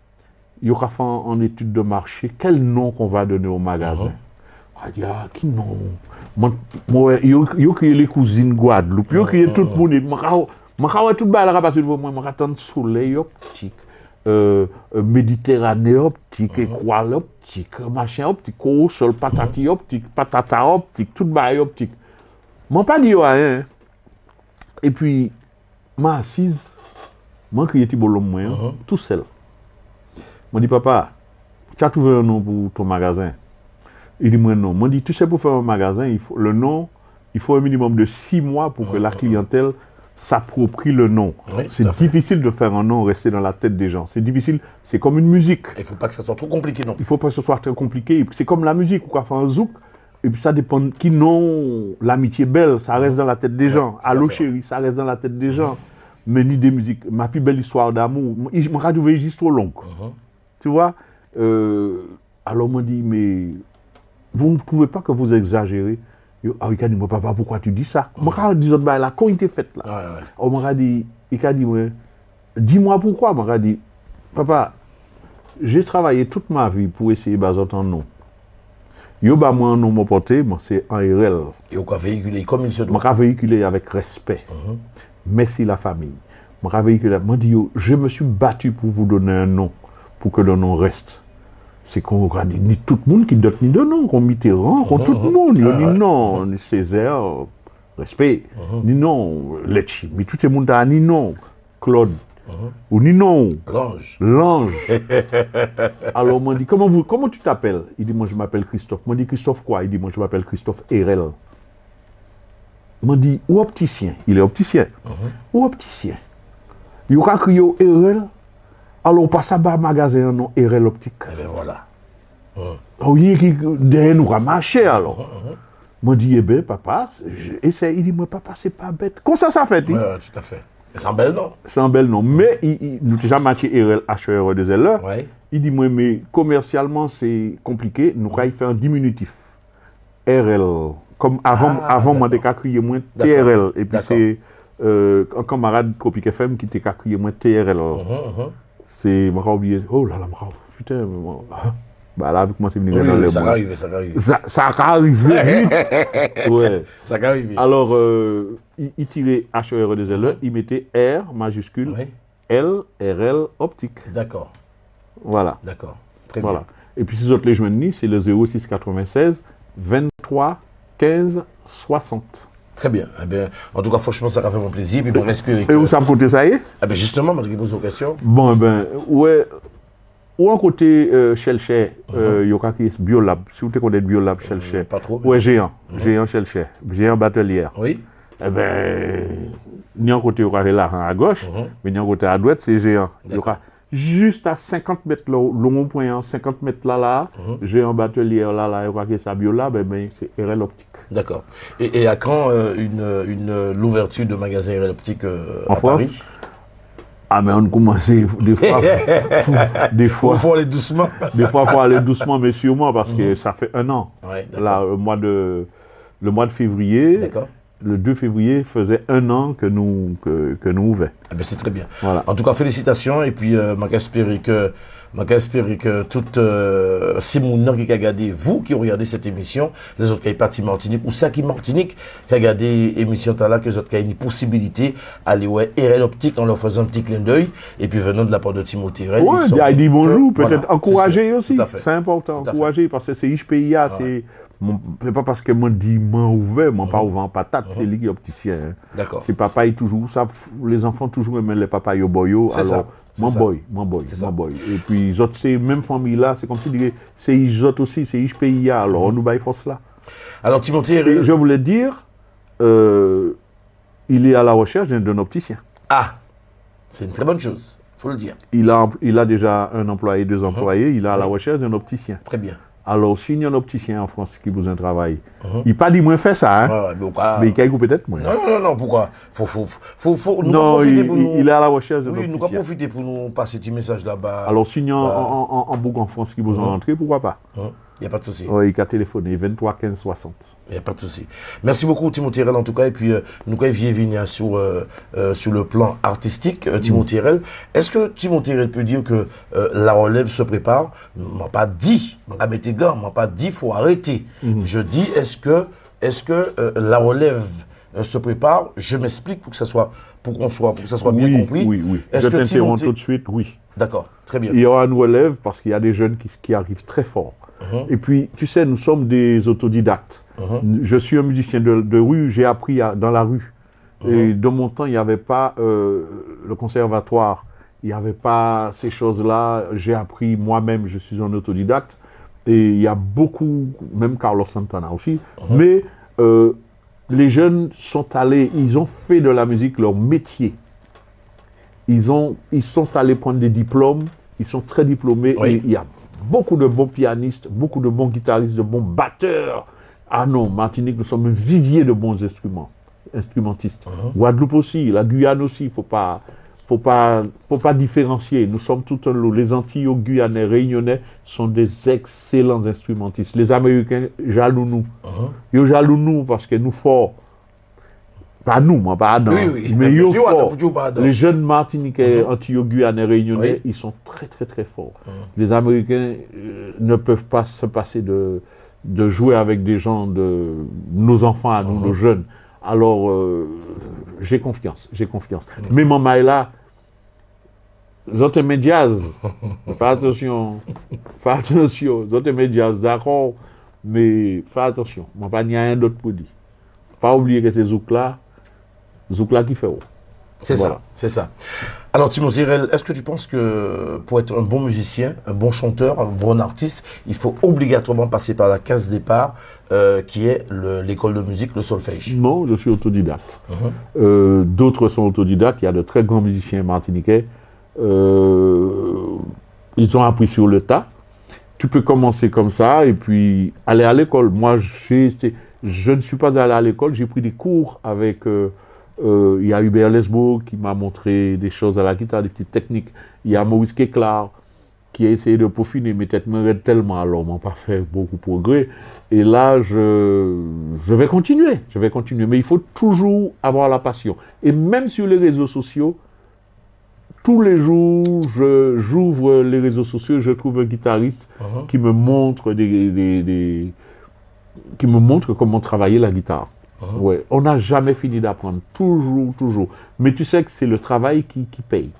S2: il y aura fait en étude de marché, quel nom qu'on va donner au magasin? Il dit, qui nom? Il y a créé les cousines Guadeloupe, il y a créé tout le monde. Je vais tout le monde parce que je attends soleil optique, Méditerranée optique, étoile optique, machin optique, sol patati optique, patata optique, tout le monde optique. Je ne pas dit rien. Et puis, je suis assise, je suis tout seul. Je dis, papa, tu as trouvé un nom pour ton magasin? Il dit, moi non. Je dis, tu sais, pour faire un magasin, il faut un minimum de 6 mois pour que la clientèle s'approprie le nom.
S1: Oui,
S2: c'est difficile de faire un nom rester dans la tête des gens. C'est difficile, c'est comme une musique.
S1: Il ne faut pas que ça soit trop compliqué, non?
S2: Il ne faut pas que ce soit très compliqué. C'est comme la musique, on fait un zouk, et puis ça dépend qui nom, l'amitié belle, ça reste dans la tête des gens. Allô chérie, ça reste dans la tête des gens. Mais ni des musiques, ma plus belle histoire d'amour, je me radio juste trop longue. Tu vois? Alors on me dit, mais vous ne trouvez pas que vous exagérez? Ah, il a dit, papa, pourquoi tu dis ça? Moi, quand je dis, là, quand il était fait là, on m'a dit, il a dit, dis-moi pourquoi. Moi, dit, papa, j'ai travaillé toute ma vie pour essayer de baser un nom. Yo ba moi un nom mon porté, c'est un RL.
S1: Et on va véhiculer comme il se doit.
S2: On va véhiculer avec respect. Merci la famille. On va véhiculer. Moi dit, je me suis battu pour vous donner un nom, pour que le nom reste. C'est qu'on a dit, ni tout le monde qui donne ni de nom, qu'on Mitterrand, qu'on tout le monde. Il dit non, ni Césaire, respect. Ni non, Lecci. Mais tout le monde a ni non, Claude. Ou ni non. L'ange. Alors, on m'a dit, comment tu t'appelles? Il dit, moi je m'appelle Christophe. Moi, dit Christophe quoi? Il dit, moi je m'appelle Christophe Hérel. M'a dit, ou opticien? Il est opticien. Ou opticien? Il y a crié Hérel. Alors, on passe à bas magasin, non, Hérel optique.
S1: Et bien voilà.
S2: Oui, derrière nous, a marché alors. Moi, je dis, eh bien, papa, essaye. Il dit, moi, papa, c'est pas bête. Comment ça fait?
S1: Oui, tout à fait. C'est un bel nom.
S2: C'est un bel nom. Mais nous avons déjà matché RL, HER de ZL.
S1: Ouais.
S2: Il dit, moi, mais commercialement, c'est compliqué. Nous avons fait un diminutif. RL. Comme avant moi, j'ai crié moins TRL. Et puis, c'est un camarade Tropique FM qui t'a crié moins TRL. C'est, moi, j'ai oublié. Oh là là, putain, bah là, avec moi, c'est venu dans les
S1: ça
S2: bois.
S1: arrive, ça arrive.
S2: Ça arrive vite. Ouais.
S1: Ça arrive.
S2: Alors, il tirait HER de ZL, il mettait R majuscule, L, RL optique.
S1: D'accord.
S2: Voilà.
S1: D'accord. Très
S2: Voilà.
S1: bien.
S2: Et puis, si vous autres les joindre, c'est le 06 96 23 15 60.
S1: Très bien. Eh bien. En tout cas, franchement, ça a fait mon plaisir. Puis, bon, espérer que...
S2: Et où ça me coûte, ça y est?
S1: Eh bien, justement, moi, je pose aux questions.
S2: Bon, ben, ouais. Ou en côté Shellshare, il y a qui Biolab. Si vous connaissez Biolab, Shellshare.
S1: Pas trop.
S2: Ouais, géant. Géant Shellshare. Géant Batelière.
S1: Oui.
S2: Eh ben, ni en côté, il y a là à gauche, mais ni en côté à droite, c'est géant. Il y aura juste à 50 mètres là, long point, 50 mètres là, géant Batelière là, il y aura qui ça Biolab, eh ben, c'est RL optique.
S1: D'accord. Et à quand l'ouverture de magasin RL optique
S2: en
S1: à
S2: France?
S1: Paris?
S2: Ah, mais on commence des fois.
S1: Il faut aller doucement.
S2: Des fois, il faut aller doucement, mais sûrement, parce que ça fait un an.
S1: Ouais,
S2: là, le mois de février, le 2 février, faisait un an que nous ouvrions.
S1: Eh bien, c'est très bien.
S2: Voilà.
S1: En tout cas, félicitations. Et puis, j'espère que toutes ces gens qui ont regardé, vous qui regardez cette émission, les autres qui sont partis Martinique, ou ça qui Martinique, qui ont regardé l'émission là, que les autres qui ont une possibilité d'aller ouais, RL optique en leur faisant un petit clin d'œil, et puis venant de la part de Timothée RL.
S2: Oui, il dit bonjour, peut-être
S1: voilà,
S2: encourager aussi.
S1: C'est
S2: important, encourager, parce que c'est HPIA, c'est pas parce que moi dis moi ouvert, moi pas ouvert en patate, c'est lui qui est opticien. Hein.
S1: D'accord.
S2: Les papas ils toujours ça, les enfants toujours aiment les papas yo boyo, alors mon boy. Et puis les autres c'est même famille là, c'est comme si c'est les autres aussi, c'est HPIA, alors on nous baille force là.
S1: Alors Timothée RL,
S2: je voulais dire, il est à la recherche d'un opticien.
S1: Ah, c'est une très bonne chose, faut le dire.
S2: Il a déjà un employé, 2 employés, il est à la recherche d'un opticien.
S1: Très bien.
S2: Alors, s'il y a un opticien en France qui vous a travaillé, il pas dit moins fait ça, hein? Mais il caille peut-être moins.
S1: Non, pourquoi?
S2: Non, il est à la recherche de l'opticien.
S1: Nous allons profiter pour nous passer ce message là-bas.
S2: Alors, s'il y a en bouc en France qui vous a rentré, pourquoi pas?
S1: Il n'y a pas de souci.
S2: Oui, il a téléphoné 23 15 60.
S1: Il n'y a pas de souci. Merci beaucoup, Timothée RL, en tout cas. Et puis, nous allons venir sur le plan artistique, Timothée RL. Est-ce que Timothée RL peut dire que la relève se prépare? On m'a pas dit, à mes gars, on m'a pas dit, il faut arrêter. Je dis, est-ce que la relève se prépare? Je m'explique pour que ça soit bien compris.
S2: Oui. Je t'interromps tout de suite, oui.
S1: D'accord, très bien.
S2: Il y aura une relève parce qu'il y a des jeunes qui arrivent très fort. Et puis, tu sais, nous sommes des autodidactes. Je suis un musicien de rue, j'ai appris dans la rue. Et dans mon temps, il n'y avait pas le conservatoire, il n'y avait pas ces choses-là. J'ai appris moi-même, je suis un autodidacte. Et il y a beaucoup, même Carlos Santana aussi. Mais les jeunes sont allés, ils ont fait de la musique leur métier. Ils sont allés prendre des diplômes, ils sont très diplômés.
S1: Oui.
S2: Et il y a beaucoup de bons pianistes, beaucoup de bons guitaristes, de bons batteurs. Ah non, Martinique, nous sommes un vivier de bons instrumentistes. Guadeloupe aussi, la Guyane aussi, faut pas différencier. Nous sommes tout un lot. Les Antilles, Guyanais, Réunionnais sont des excellents instrumentistes. Les Américains jaloux nous. Ils jaloux nous parce que nous forts. Pas nous, moi, pas Adam.
S1: Oui.
S2: Mais ils forts. Les jeunes Martiniquais, Antilles, Guyanais, Réunionnais, ils sont très, très, très forts. Les Américains ne peuvent pas se passer de jouer avec des gens, nos enfants à nous, nos jeunes. Alors, j'ai confiance. Mais maman est là. Zote jazz. Fais attention. Zote jazz, d'accord. Mais fais attention. Moi, pas n'y a rien d'autre pour dire. Pas oublier que c'est Zouk là qui fait.
S1: C'est ça. Alors, Timothée RL, est-ce que tu penses que pour être un bon musicien, un bon chanteur, un bon artiste, il faut obligatoirement passer par la case départ qui est l'école de musique, le solfège?
S2: Non, je suis autodidacte. D'autres sont autodidactes. Il y a de très grands musiciens martiniquais. Ils ont appris sur le tas. tu peux commencer comme ça et puis aller à l'école. Moi, je ne suis pas allé à l'école, j'ai pris des cours avec... il y a Hubert Lesbo qui m'a montré des choses à la guitare, des petites techniques. Il y a Maurice Kéclar qui a essayé de peaufiner, mais peut-être me raide tellement, alors on m'a pas fait beaucoup de progrès. Et là, je vais continuer. Mais il faut toujours avoir la passion. Et même sur les réseaux sociaux, tous les jours, j'ouvre les réseaux sociaux, je trouve un guitariste qui me montre qui me montre comment travailler la guitare. Ouais. On n'a jamais fini d'apprendre, toujours. Mais tu sais que c'est le travail qui paye.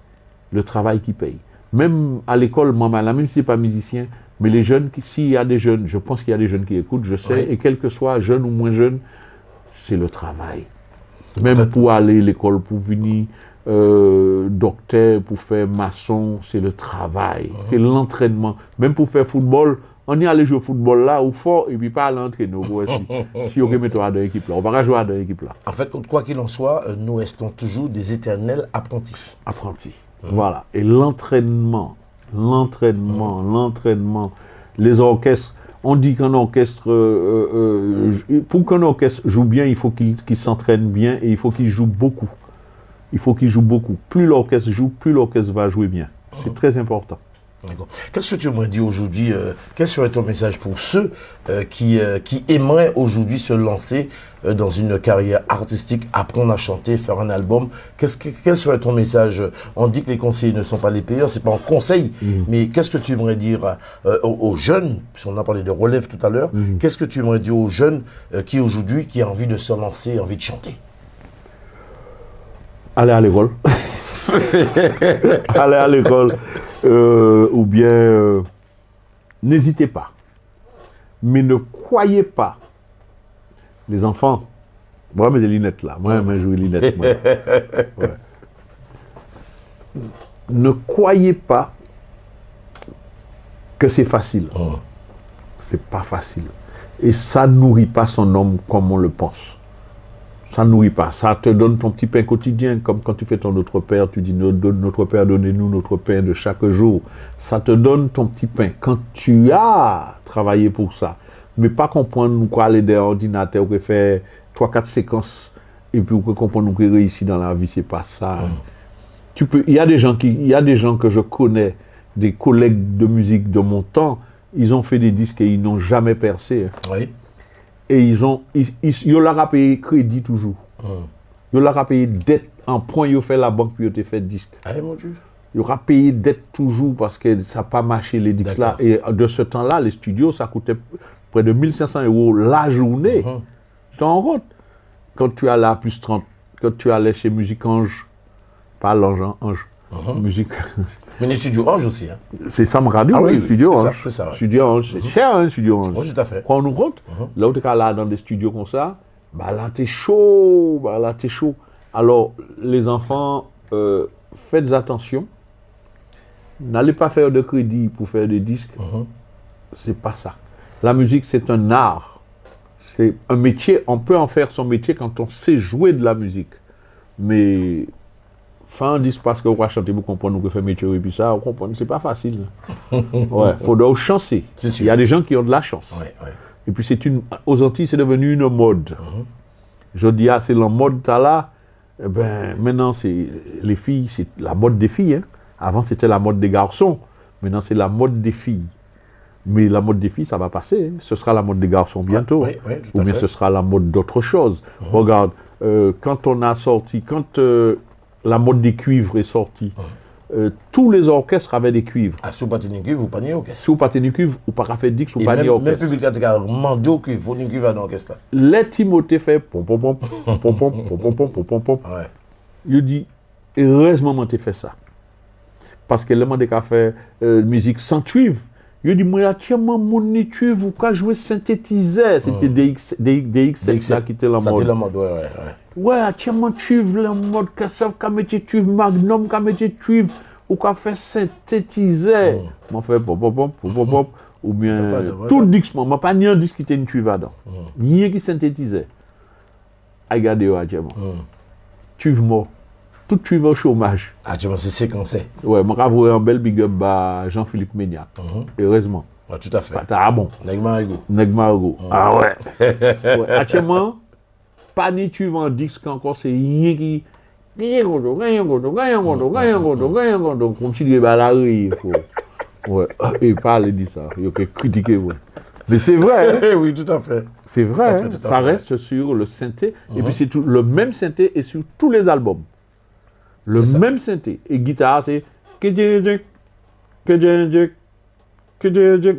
S2: Le travail qui paye. Même à l'école, maman, là, même si ce n'est pas musicien, mais les jeunes, s'il y a des jeunes, je pense qu'il y a des jeunes qui écoutent, je sais, et quel que soit, jeunes ou moins jeunes, c'est le travail. Même pour aller à l'école, pour venir docteur, pour faire maçon, c'est le travail, c'est l'entraînement. Même pour faire football, on y allait jouer au football là, au fort, et puis pas à l'entraîner. Si on remet toi dans l'équipe là, on va jouer dans l'équipe là.
S1: En fait, quoi qu'il en soit, nous restons toujours des éternels apprentis.
S2: Apprentis. Voilà. Et l'entraînement, les orchestres. On dit qu'un orchestre, pour qu'un orchestre joue bien, il faut qu'il s'entraîne bien et il faut qu'il joue beaucoup. Plus l'orchestre joue, plus l'orchestre va jouer bien. C'est très important.
S1: D'accord. Qu'est-ce que tu aimerais dire aujourd'hui, quel serait ton message pour ceux qui aimeraient aujourd'hui se lancer dans une carrière artistique, apprendre à chanter, faire un album? Quel serait ton message? On dit que les conseillers ne sont pas les payeurs, c'est pas un conseil, mais qu'est-ce que tu aimerais dire aux jeunes, puisqu'on a parlé de relève tout à l'heure, qu'est-ce que tu aimerais dire aux jeunes qui aujourd'hui, qui ont envie de se lancer, envie de chanter?
S2: Allez à l'école. Allez à l'école. Ou bien n'hésitez pas, mais ne croyez pas, les enfants. Moi, j'ai des lunettes là. Moi, je joue les lunettes. Ouais. Ne croyez pas que c'est facile. C'est pas facile. Et ça nourrit pas son homme comme on le pense. Ça ne nourrit pas. Ça te donne ton petit pain quotidien, comme quand tu fais ton Notre Père, tu dis Notre Père, donnez-nous notre pain de chaque jour. Ça te donne ton petit pain. Quand tu as travaillé pour ça, mais pas comprendre nous quoi aller derrière l'ordinateur, ou faire 3-4 séquences, et puis ou comprendre nous qui réussit dans la vie, c'est pas ça. Il y a des gens que je connais, des collègues de musique de mon temps, ils ont fait des disques et ils n'ont jamais percé.
S1: Oui.
S2: Et ils leur a payé crédit toujours. Ils leur a payé dette en point, ils ont fait la banque puis ils ont fait disque.
S1: Ah mon Dieu.
S2: Ils leur a payé dette toujours parce que ça n'a pas marché les disques là. Et de ce temps-là, les studios, ça coûtait près de 1500 € la journée. Tu t'en rends compte? Quand tu allais à plus 30, quand tu allais chez Musique Ange, pas l'Ange, Ange, Musique.
S1: Mais les studios Ange aussi. Hein.
S2: C'est Sam Radio, oui, Studio Ange.
S1: C'est ça, ouais.
S2: Studio Ange, c'est cher, hein, Studio Ange.
S1: Oui, tout à fait.
S2: Prends-nous compte, là où tu es là dans des studios comme ça, bah là t'es chaud, Alors, les enfants, faites attention. N'allez pas faire de crédit pour faire des disques. C'est pas ça. La musique, c'est un art. C'est un métier. On peut en faire son métier quand on sait jouer de la musique. Mais faire un disque parce qu'on va chanter pour comprendre qu'on fait métier et puis ça, on comprend, c'est pas facile. Ouais, faudra chancer. Il y a des gens qui ont de la chance. Et puis aux Antilles, c'est devenu une mode. Je dis, c'est la mode là. Eh ben, maintenant, c'est les filles, c'est la mode des filles. Hein. Avant, c'était la mode des garçons. Maintenant, c'est la mode des filles. Mais la mode des filles, ça va passer. Hein. Ce sera la mode des garçons bientôt. Ou bien ce sera la mode d'autre chose. Regarde, quand on a sorti, la mode des cuivres est sortie, tous les orchestres avaient des cuivres.
S1: Ah, si vous pas tenez cuivre, vous pas ni orchestre.
S2: Si vous pas tenez cuivre, vous pas fait dix, vous pas ni orchestre.
S1: Même public a demandé au cuivre, vous ni cuivre dans l'orchestre.
S2: Les Timothée fait pom pom pom pom pom pom pom pom pom. Il dit, heureusement tu fait ça. Parce que le monde a fait musique sans cuivre. Il dit, moi, tiens, mon cuivre, vous pouvez jouer synthétiseur. C'était DX7 là qui était la mode.
S1: C'était la mode,
S2: ouais, tiens, mon cuivre, la mode, Kassav, Kameté cuivre, Magnum, Kameté cuivre, ou qu'a fait synthétiseur. M'en fait pop, ou bien, tout disque, moi, pas ni un disque qui était une cuivre dedans. Ni un qui synthétisait. Regardez, tiens, cuivre mort. Tout cuivre au chômage.
S1: Ah, tu vois, c'est séquencé.
S2: Ouais, je vais avoir un bel big up à Jean-Philippe Méniac. Heureusement.
S1: Ouais, tout à fait.
S2: Ah bon.
S1: Neg Marigo.
S2: Neg Marigo. Ah ouais. Ouais. Actuellement, pas ni tu vends disque encore, c'est rien qui. Comme si il la rue. Ouais. Et parler de ça. Il y a que critiquer. Ouais. Mais c'est vrai. Hein?
S1: Oui, tout à fait.
S2: C'est vrai.
S1: Tout à fait, tout à
S2: ça
S1: fait.
S2: reste sur le synthé. Et puis c'est tout, le même synthé est sur tous les albums. Le
S1: C'est ça.
S2: même synthé. Et guitare, c'est. Il y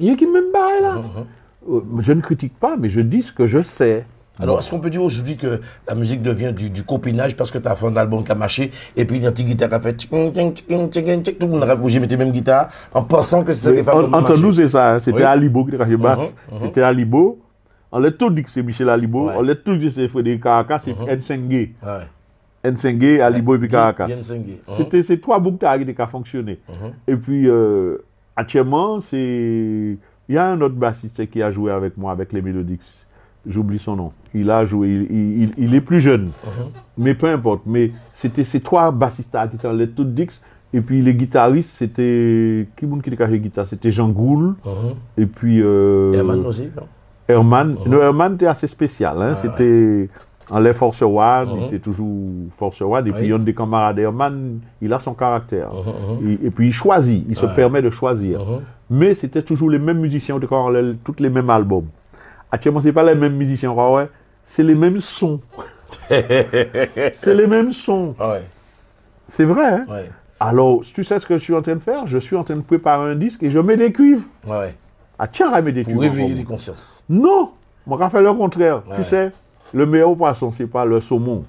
S2: a qui même bail là. Je ne critique pas, mais je dis ce que je sais.
S1: Alors, est-ce qu'on peut dire aujourd'hui que la musique devient du copinage parce que tu as fait un album qui a marché et puis il y a une petite guitare qui a fait tching, tching, tching, tching, tching, tout le monde a bougé, mettait même guitare en pensant que c'est ça qui fait
S2: Entre nous, c'est ça. Hein. C'était
S1: Oui.
S2: Alibo qui était caché basse. C'était Alibo. On l'a tout dit que c'est Michel Alibo.
S1: Ouais.
S2: On l'a tout dit que c'est Frédéric Caracas. C'est Nsengue.
S1: Ouais.
S2: Nsengue, Alibo et puis Caracas.
S1: Bien Sengue.
S2: C'était ces trois boucles qui ont fonctionné. Et puis, actuellement, il y a un autre bassiste qui a joué avec moi, avec les Melodix. J'oublie son nom. Il a joué, il est plus jeune. Mais peu importe. Mais c'était ces trois bassistes qui étaient les tout Dix. Et puis les guitaristes, c'était. Qui était caché guitare? C'était Jean Goul. Et puis.
S1: Herman aussi, non?
S2: Herman. Non, Herman était assez spécial. Hein. C'était. En les Force One, il était toujours Force One. Et puis, il y a des camarades. Herman, il a son caractère. Et puis, il choisit. Il se permet de choisir. Mais c'était toujours les mêmes musiciens, tous les mêmes albums. Actuellement, ce n'est pas les mêmes musiciens. Ouais. C'est les mêmes sons. C'est les mêmes sons.
S1: Ouais.
S2: C'est vrai. Hein?
S1: Ouais.
S2: Alors, tu sais ce que je suis en train de faire? Je suis en train de préparer un disque et je mets des cuivres.
S1: Ouais.
S2: Ah, tiens, à mettre des
S1: Pour
S2: cuivres.
S1: réveiller les consciences.
S2: Non, on va faire le contraire.
S1: Ouais.
S2: Tu sais, le meilleur poisson, c'est pas le saumon.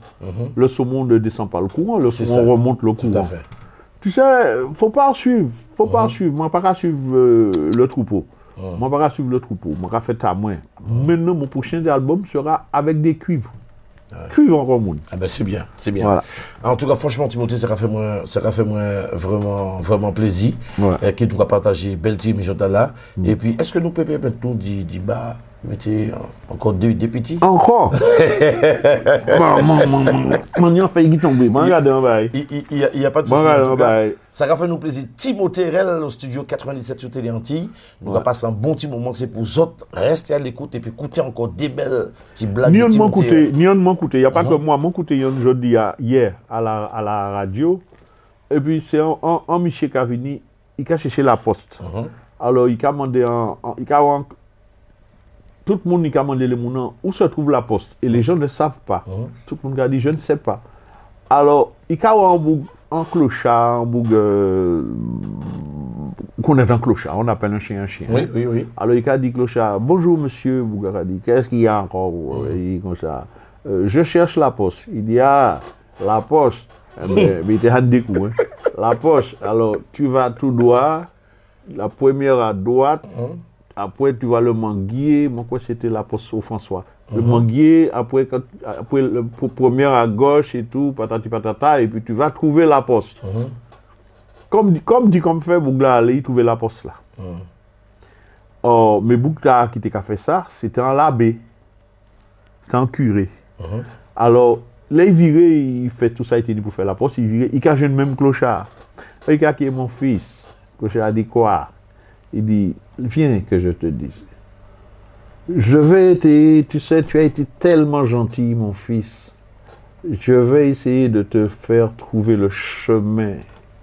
S2: Le saumon ne descend pas le courant, le
S1: C'est
S2: saumon
S1: ça.
S2: remonte le
S1: Tout à
S2: courant.
S1: fait.
S2: Tu sais, faut pas suivre. Faut pas suivre. Moi, pas suivre le troupeau. Moi, pas suivre le troupeau. Moi, faire ta main. Maintenant, mon prochain album sera avec des cuivres. Cuivres en commun.
S1: Ah ben c'est bien, c'est bien.
S2: Voilà.
S1: En tout cas, franchement, Timothée, ça a fait moi vraiment, vraiment plaisir.
S2: Ouais.
S1: Qui doit partager belle team, là. Et puis, est-ce que nous pouvons maintenant dire, bah, mettez encore des petits?
S2: Encore. Mon a failli tomber. Moi, regarde un bail.
S1: Il n'y a pas de souci. En tout cas, ça a fait nous plaisir. Timothée Rel au studio 97 sur Télé Antilles. Nous allons passer un bon petit moment. C'est pour vous autres. Restez à l'écoute et puis écoutez encore des belles petites blagues.
S2: Ni on m'en coûté. Il n'y a pas que moi. Mon coûté, je dis hier à la radio. Et puis, c'est un Michel Cavini. Il a cherché la poste. Alors, il a demandé tout le monde a demandé le monde où se trouve la poste. Et les gens ne savent pas. Tout le monde a dit, je ne sais pas. Alors, il y a un clochard, un boug. Qu'on est un clochard, on appelle un chien un chien.
S1: Oui, oui, oui.
S2: Alors, il a dit clochard, bonjour monsieur Bougaradi, qu'est-ce qu'il y a encore? Il dit comme ça, je cherche la poste. Il dit, ah, la poste. Mais il était un découp. Hein. La poste, alors tu vas tout droit, la première à droite. Après, tu vas le manguier. Moi, quoi, c'était la poste au François. Le manguier, après le premier à gauche et tout, patati patata, et puis tu vas trouver la poste. Comme fait, Bougla allait trouver la poste là. Oh, mais Bougla qui t'a fait ça, c'était un l'abbé. C'était un curé. Alors, là, il virait, il fait tout ça, il était dit pour faire la poste, il virait, il cache le même clochard. Il a qui est mon fils. Le clochard a dit quoi? Il dit, viens que je te dise. Tu sais, tu as été tellement gentil, mon fils. Je vais essayer de te faire trouver le chemin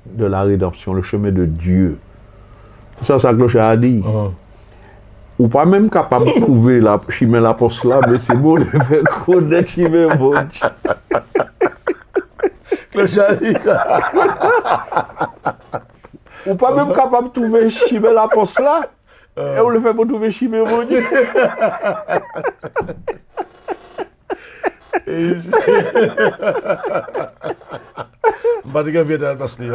S2: de la rédemption, le chemin de Dieu. Ça cloche a dit. Ou pas même capable de trouver la chemin la poste là, mais c'est bon de faire connaître chemin bon Dieu.
S1: Cloche a dit ça.
S2: Ou pas même capable de trouver chemin la poste là. Et on le fait pour trouver chemin bon Dieu.
S1: Pas de gagner dans le passé.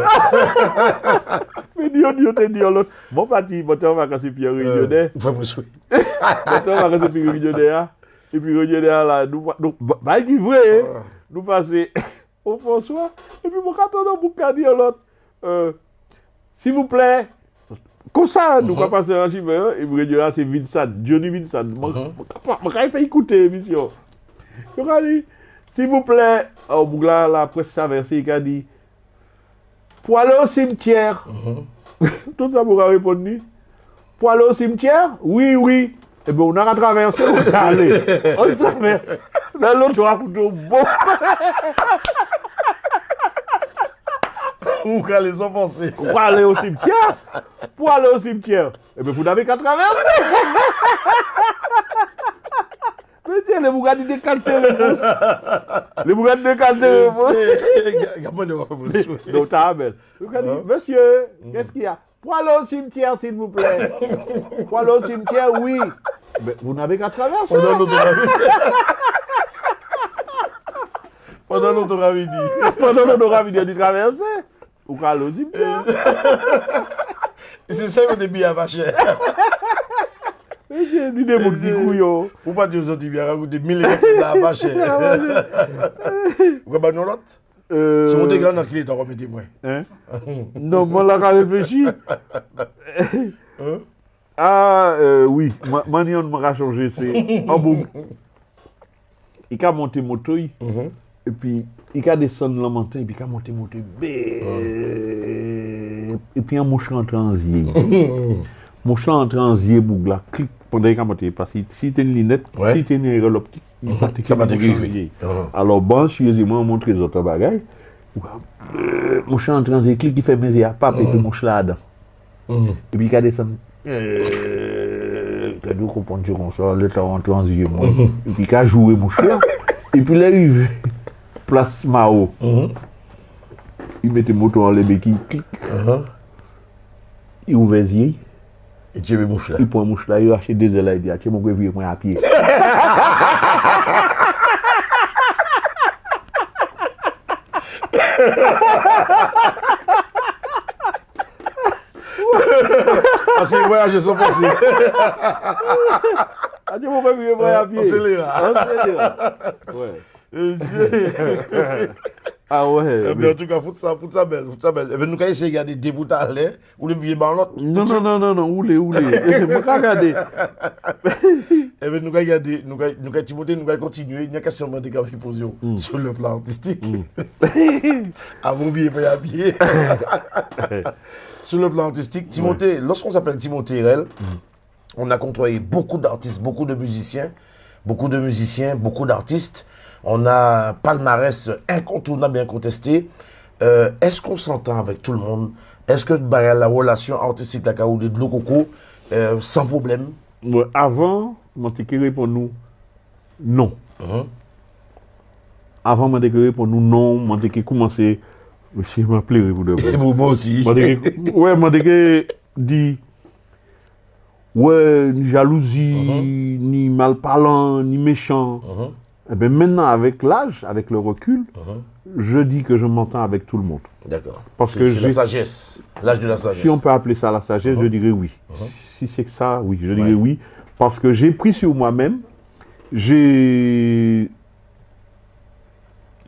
S2: Mais Dieu te dit l'autre. Mon parti, mon temps va casser Pierre Réunionnais.
S1: Vraiment souhait.
S2: Mon temps va casser Pierre Réunionnais. Et puis Réunionnais là, nous, bah il dit vrai, nous passer au François. Et puis mon canton dans bouca dire l'autre. S'il vous plaît. Comme ça, nous va passer en Chimère. Et puis Réunionnais c'est Vincent, Johnny Vincent. Mon gars il fait écouter l'émission. Il a dit, s'il vous plaît, au Bougla, la presse s'averse, il a dit, pour aller au cimetière, tout ça pour répondre, Pour aller au cimetière? Oui, oui. Eh bien, on a traversé, on est allé. On traverse. Dans l'autre, on a couteau bon.
S1: Où les enfoncer?
S2: Pour aller au cimetière? Pour aller au cimetière. Eh bien, vous n'avez qu'à traverser. Mais tiens, les Bougatti décantent les mousses. Les Bougatti décantent les mousses. Donc, t'as belle. Monsieur, qu'est-ce qu'il y a? Pour aller au cimetière, s'il vous plaît. Pour aller au cimetière, oui. Mais vous n'avez qu'à traverser.
S1: Pendant l'autoramidi.
S2: Pendant l'autoramidi, on dit traverser. Ou qu'à aller au cimetière.
S1: Et c'est ça que des billets à pas cher.
S2: Mais j'ai dit des mots qui couillent.
S1: Pour pas dire aux autres billets, des milliers de à pas cher. Vous avez une autre? C'est mon dégât dans qui est en remettre moi.
S2: Non, moi là, j'ai réfléchi. Oui, manion m'a changé, c'est en boum. Il a monté moto, et puis il a descendu la montagne, et puis il a monté moto, et puis un mouche en transier. Mouche en transier, bougla, clic, pendant qu'il a monté, parce que si tu as une lunette, si tu as une erreur optique,
S1: ça va te griffer.
S2: Alors bon, sérieusement, on montre les autres bagailles. Mouche en transier, clic, il fait mes yeux à pape, et puis mouche là-dedans. Et puis il a descendu. T'as dû comprendre comme ça, l'état en transier, moi. Et puis il a joué mouche là. Et puis là, il arrive, place Mao. Il mettait moto en les béquilles, clic. Il ouvre les yeux.
S1: Et tu veux mouche là.
S2: Il prend mouche là, il achète des ailes, il dit, tiens, mon gars, viens moi à pied.
S1: Parce que les voyages sont possibles.
S2: Ah, tiens, mon gars, viens moi à pied.
S1: On s'élève.
S2: Ouais. Ah ouais.
S1: Mais en tout cas, faut ça belle. Et bien, nous allons essayer de regarder des bouts à l'air, ou le vieux l'autre.
S2: Non, oulé. Moi, regarder.
S1: Et bien, nous allons Timothée, nous allons continuer. Il y a une question que je vais poser sur le plan artistique. Avant vieux pas à pied. Sur le plan artistique, Timothée, lorsqu'on s'appelle Timothée RL, on a côtoyé beaucoup d'artistes, beaucoup de musiciens, beaucoup d'artistes. On a un palmarès incontournable et incontesté. Est-ce qu'on s'entend avec tout le monde? Est-ce que la relation artistique de l'eau coco sans problème?
S2: Ouais, avant, je répond nous non. Avant, je répond nous non. Je commencé. Je m'appelais pour de vrai.
S1: Moi aussi.
S2: Je dit. Ouais, ni jalousie, ni malparlant, ni méchant. Eh bien, maintenant, avec l'âge, avec le recul, je dis que je m'entends avec tout le monde.
S1: D'accord.
S2: Parce que
S1: c'est la sagesse, l'âge de la sagesse.
S2: Si on peut appeler ça la sagesse, je dirais oui. Si c'est que ça, oui, je dirais oui. Parce que j'ai pris sur moi-même, j'ai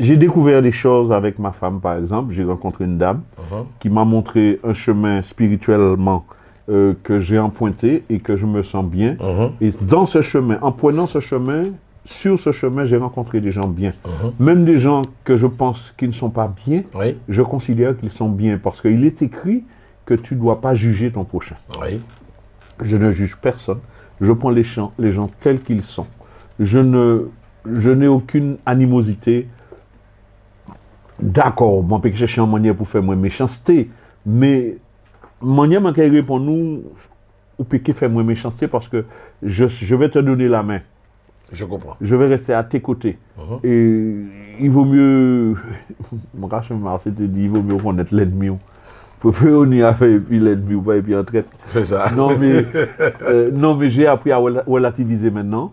S2: découvert des choses avec ma femme, par exemple. J'ai rencontré une dame qui m'a montré un chemin spirituellement que j'ai emprunté et que je me sens bien. Et dans ce chemin, en prenant ce chemin, sur ce chemin, j'ai rencontré des gens bien. Même des gens que je pense qui ne sont pas bien, je considère qu'ils sont bien. Parce qu'il est écrit que tu ne dois pas juger ton prochain. Je ne juge personne. Je prends les gens tels qu'ils sont. Je n'ai aucune animosité. D'accord, moi, je cherche une manière pour faire moins méchanceté. Mais, manière qui répond nous, ou peut faire moins méchanceté parce que je vais te donner la main.
S1: Je comprends.
S2: Je vais rester à tes côtés. Et il vaut mieux. Mon gars, il vaut mieux connaître l'ennemi. Pour faire on y a fait et puis l'ennemi ou pas et puis en traite.
S1: C'est ça.
S2: Non, mais j'ai appris à relativiser maintenant.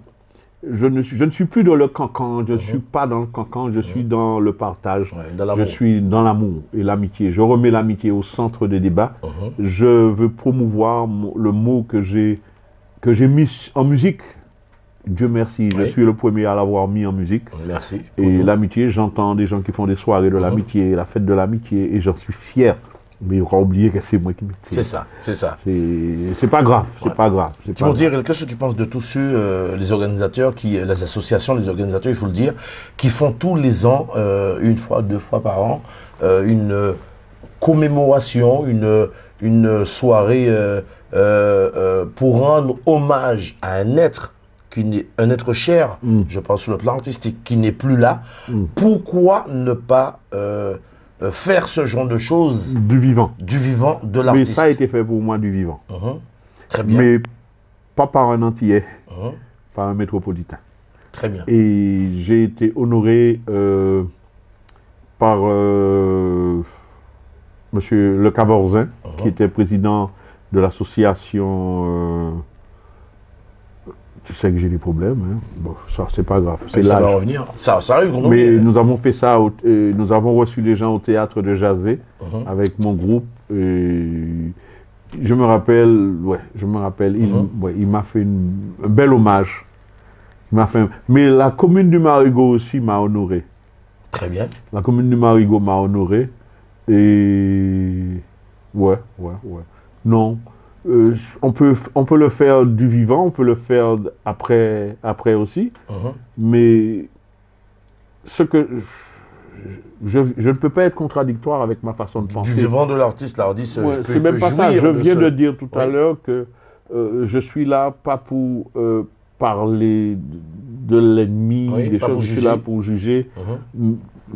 S2: Je ne suis plus dans le cancan, je ne suis pas dans le cancan, je suis dans le partage, je suis dans l'amour et l'amitié. Je remets l'amitié au centre des débats. Je veux promouvoir le mot que j'ai mis en musique. Dieu merci, je suis le premier à l'avoir mis en musique.
S1: Merci.
S2: Et l'amitié, j'entends des gens qui font des soirées de l'amitié, la fête de l'amitié, et j'en suis fier. Mais il faut pas oublier que c'est moi qui me tire.
S1: C'est ça.
S2: C'est pas grave, c'est pas grave.
S1: Timothée, qu'est-ce que tu penses de tous ceux, les organisateurs, les associations, les organisateurs, il faut le dire, qui font tous les ans, une fois, 2 fois par an, une commémoration, une soirée pour rendre hommage à un être un être cher, je parle sur le plan artistique, qui n'est plus là. Pourquoi ne pas faire ce genre de choses
S2: du vivant
S1: de l'artiste?
S2: Mais ça a été fait pour moi du vivant.
S1: Très bien.
S2: Mais pas par un Antillais, par un métropolitain.
S1: Très bien.
S2: Et j'ai été honoré par Monsieur Le Cavorzin, qui était président de l'association. Tu sais que j'ai des problèmes, hein. Bon, ça c'est pas grave.
S1: Ça va revenir. Ça arrive.
S2: Mais nous avons fait ça. Nous avons reçu les gens au théâtre de Jazé avec mon groupe. Je me rappelle, il m'a fait un bel hommage. Mais la commune du Marigot aussi m'a honoré.
S1: Très bien.
S2: La commune du Marigot m'a honoré. Et ouais. Non. On peut le faire du vivant, on peut le faire après aussi. Mais ce que je ne peux pas être contradictoire avec ma façon de penser.
S1: Du vivant de l'artiste, l'artiste.
S2: C'est même pas ça. Je viens de dire tout à l'heure que je suis là pas pour parler de l'ennemi, des choses. Je suis là pour juger.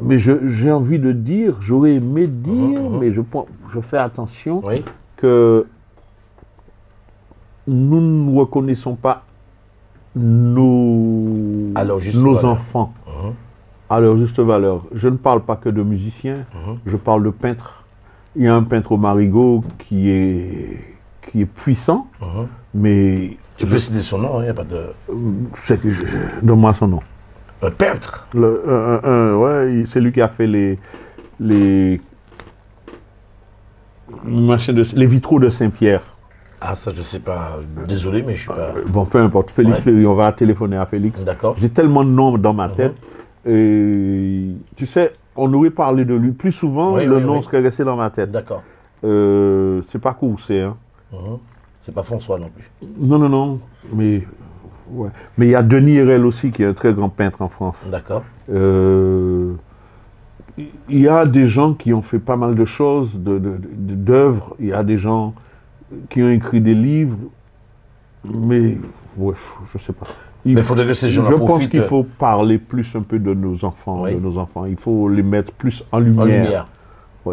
S2: Mais j'ai envie de dire, j'aurais aimé dire, mais je fais attention que nous ne reconnaissons pas nos enfants à leur juste valeur. Je ne parle pas que de musiciens, je parle de peintres. Il y a un peintre au Marigot qui est puissant, mais...
S1: Tu peux citer son nom, il n'y a pas de...
S2: Donne-moi son nom.
S1: Un peintre?
S2: Ouais, c'est lui qui a fait les vitraux de Saint-Pierre.
S1: Ah, ça, je ne sais pas. Désolé, mais je suis pas...
S2: Bon, peu importe. Félix Fleury, on va téléphoner à Félix.
S1: D'accord.
S2: J'ai tellement de noms dans ma tête. Et, tu sais, on aurait parlé de lui. Plus souvent, le nom serait resté dans ma tête.
S1: D'accord.
S2: C'est pas Courset, hein.
S1: C'est pas François non plus.
S2: Non. Mais il y a Denis Hérel aussi, qui est un très grand peintre en France.
S1: D'accord.
S2: Il y a des gens qui ont fait pas mal de choses, d'œuvres. Il y a des gens qui ont écrit des livres, mais je sais pas.
S1: Mais il faudrait que ces gens-là profitent.
S2: Je pense qu'il faut parler plus un peu de nos enfants, Il faut les mettre plus en lumière.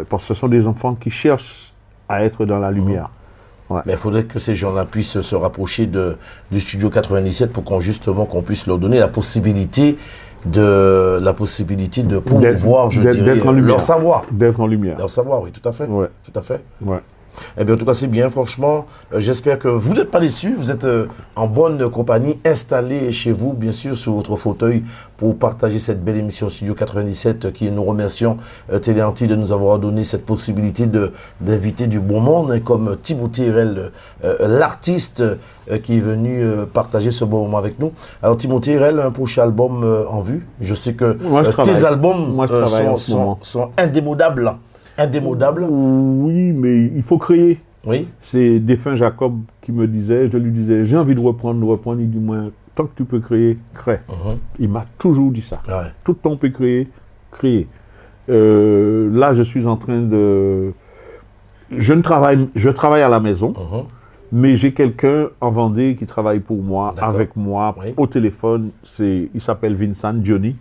S2: Parce que ce sont des enfants qui cherchent à être dans la lumière.
S1: Mais il faudrait que ces gens-là puissent se rapprocher du Studio 97 pour qu'on puisse leur donner la possibilité de pouvoir, leur savoir.
S2: D'être en lumière.
S1: Leur savoir, oui, tout à fait. Tout à fait.
S2: Ouais.
S1: Eh bien, en tout cas, c'est bien, franchement. J'espère que vous n'êtes pas déçus. Vous êtes en bonne compagnie, installés chez vous, bien sûr, sur votre fauteuil pour partager cette belle émission Studio 97 qui nous remercions, Téléanti, de nous avoir donné cette possibilité d'inviter du bon monde, hein, comme Timothée Hérel, l'artiste qui est venu partager ce bon moment avec nous. Alors, Timothée Hérel, un prochain album en vue. Je sais que tes albums sont indémodables. Indémodable.
S2: Oui, mais il faut créer.
S1: Oui.
S2: C'est Défunt Jacob qui me disait, je lui disais, j'ai envie de reprendre. Il dit, moi, tant que tu peux créer, crée. Il m'a toujours dit ça. Tout le temps on peut créer. Là, je suis en train de... Je travaille à la maison, mais j'ai quelqu'un en Vendée qui travaille pour moi, avec moi, au téléphone. Il s'appelle Vincent Johnny.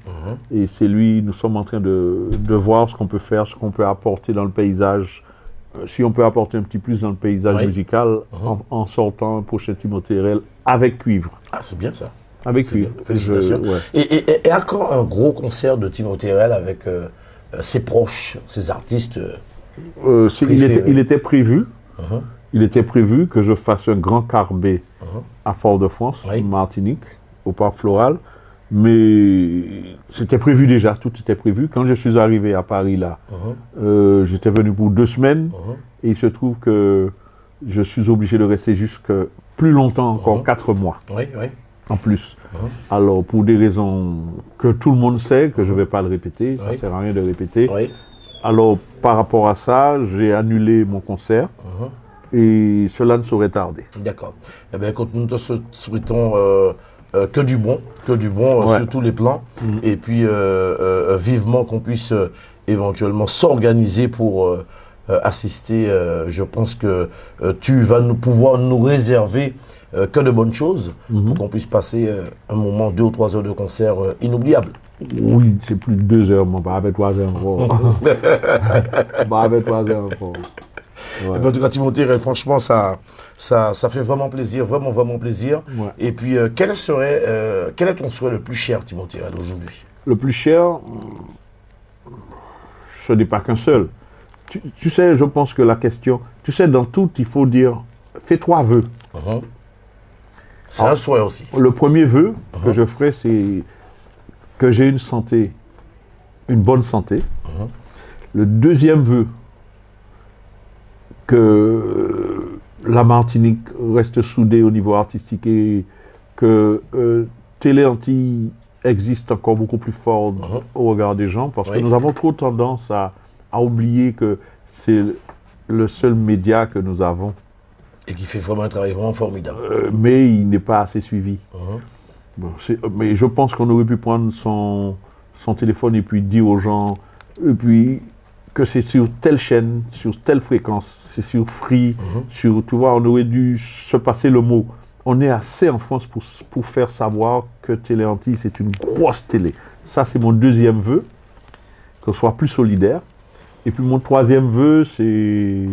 S2: Et c'est lui, nous sommes en train de voir ce qu'on peut faire, ce qu'on peut apporter dans le paysage. Si on peut apporter un petit plus dans le paysage musical, en sortant un prochain Timothée Hérel avec cuivre.
S1: Ah, c'est bien ça.
S2: Avec cuivre.
S1: Félicitations. Et à quand un gros concert de Timothée Hérel avec ses proches, ses artistes
S2: il était prévu. Il était prévu que je fasse un grand carbet à Fort-de-France, Martinique, au Parc Floral. Mais c'était prévu déjà, tout était prévu. Quand je suis arrivé à Paris, là, j'étais venu pour 2 semaines. Et il se trouve que je suis obligé de rester plus longtemps, encore 4 mois. En plus. Alors, pour des raisons que tout le monde sait, que je ne vais pas le répéter, ça ne sert à rien de répéter. Alors, par rapport à ça, j'ai annulé mon concert. Et cela ne saurait tarder.
S1: D'accord. Eh bien, écoute, nous te souhaitons que du bon sur tous les plans. Et puis, vivement qu'on puisse éventuellement s'organiser pour assister. Je pense que tu vas pouvoir nous réserver que de bonnes choses pour qu'on puisse passer un moment, 2 ou 3 heures de concert inoubliable.
S2: Oui, c'est plus de 2 heures, moi, pas avec 3 heures encore. Pas avec 3 heures encore. Ouais.
S1: Et bien, en tout cas, Timothée, franchement, ça fait vraiment plaisir, vraiment, vraiment plaisir.
S2: Ouais.
S1: Et puis, quel est ton souhait le plus cher, Timothée, aujourd'hui?
S2: Le plus cher, ce n'est pas qu'un seul. Tu sais, je pense que la question, tu sais, dans tout, il faut dire, fais 3 vœux.
S1: C'est un souhait aussi.
S2: Le premier vœu que je ferai, c'est que j'ai une bonne santé. Le deuxième vœu, que la Martinique reste soudée au niveau artistique et que Télé Antilles existe encore beaucoup plus fort au regard des gens, parce que nous avons trop tendance à oublier que c'est le seul média que nous avons.
S1: Et qui fait vraiment un travail vraiment formidable.
S2: Mais il n'est pas assez suivi. Bon, mais je pense qu'on aurait pu prendre son téléphone et puis dire aux gens, et puis que c'est sur telle chaîne, sur telle fréquence, c'est sur Free, tu vois, on aurait dû se passer le mot. On est assez en France pour faire savoir que Télé Antilles, c'est une grosse télé. Ça, c'est mon deuxième vœu, qu'on soit plus solidaire. Et puis mon troisième vœu, c'est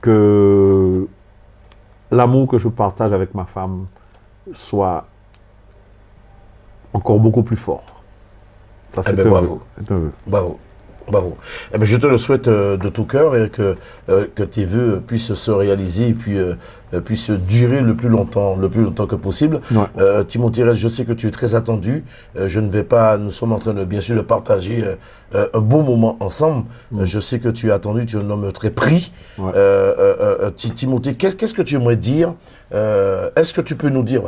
S2: que l'amour que je partage avec ma femme soit encore beaucoup plus fort. Ça, c'est
S1: bravo. Bravo. Bravo. Eh bien, je te le souhaite de tout cœur et que tes vœux puissent se réaliser et puis puissent durer le plus longtemps que possible.
S2: Ouais.
S1: Timothée, je sais que tu es très attendu. Nous sommes en train de, bien sûr, de partager un beau moment ensemble. Je sais que tu es attendu, tu es un homme très pris.
S2: Ouais.
S1: Timothée, qu'est-ce que tu aimerais dire? Est-ce que tu peux nous dire,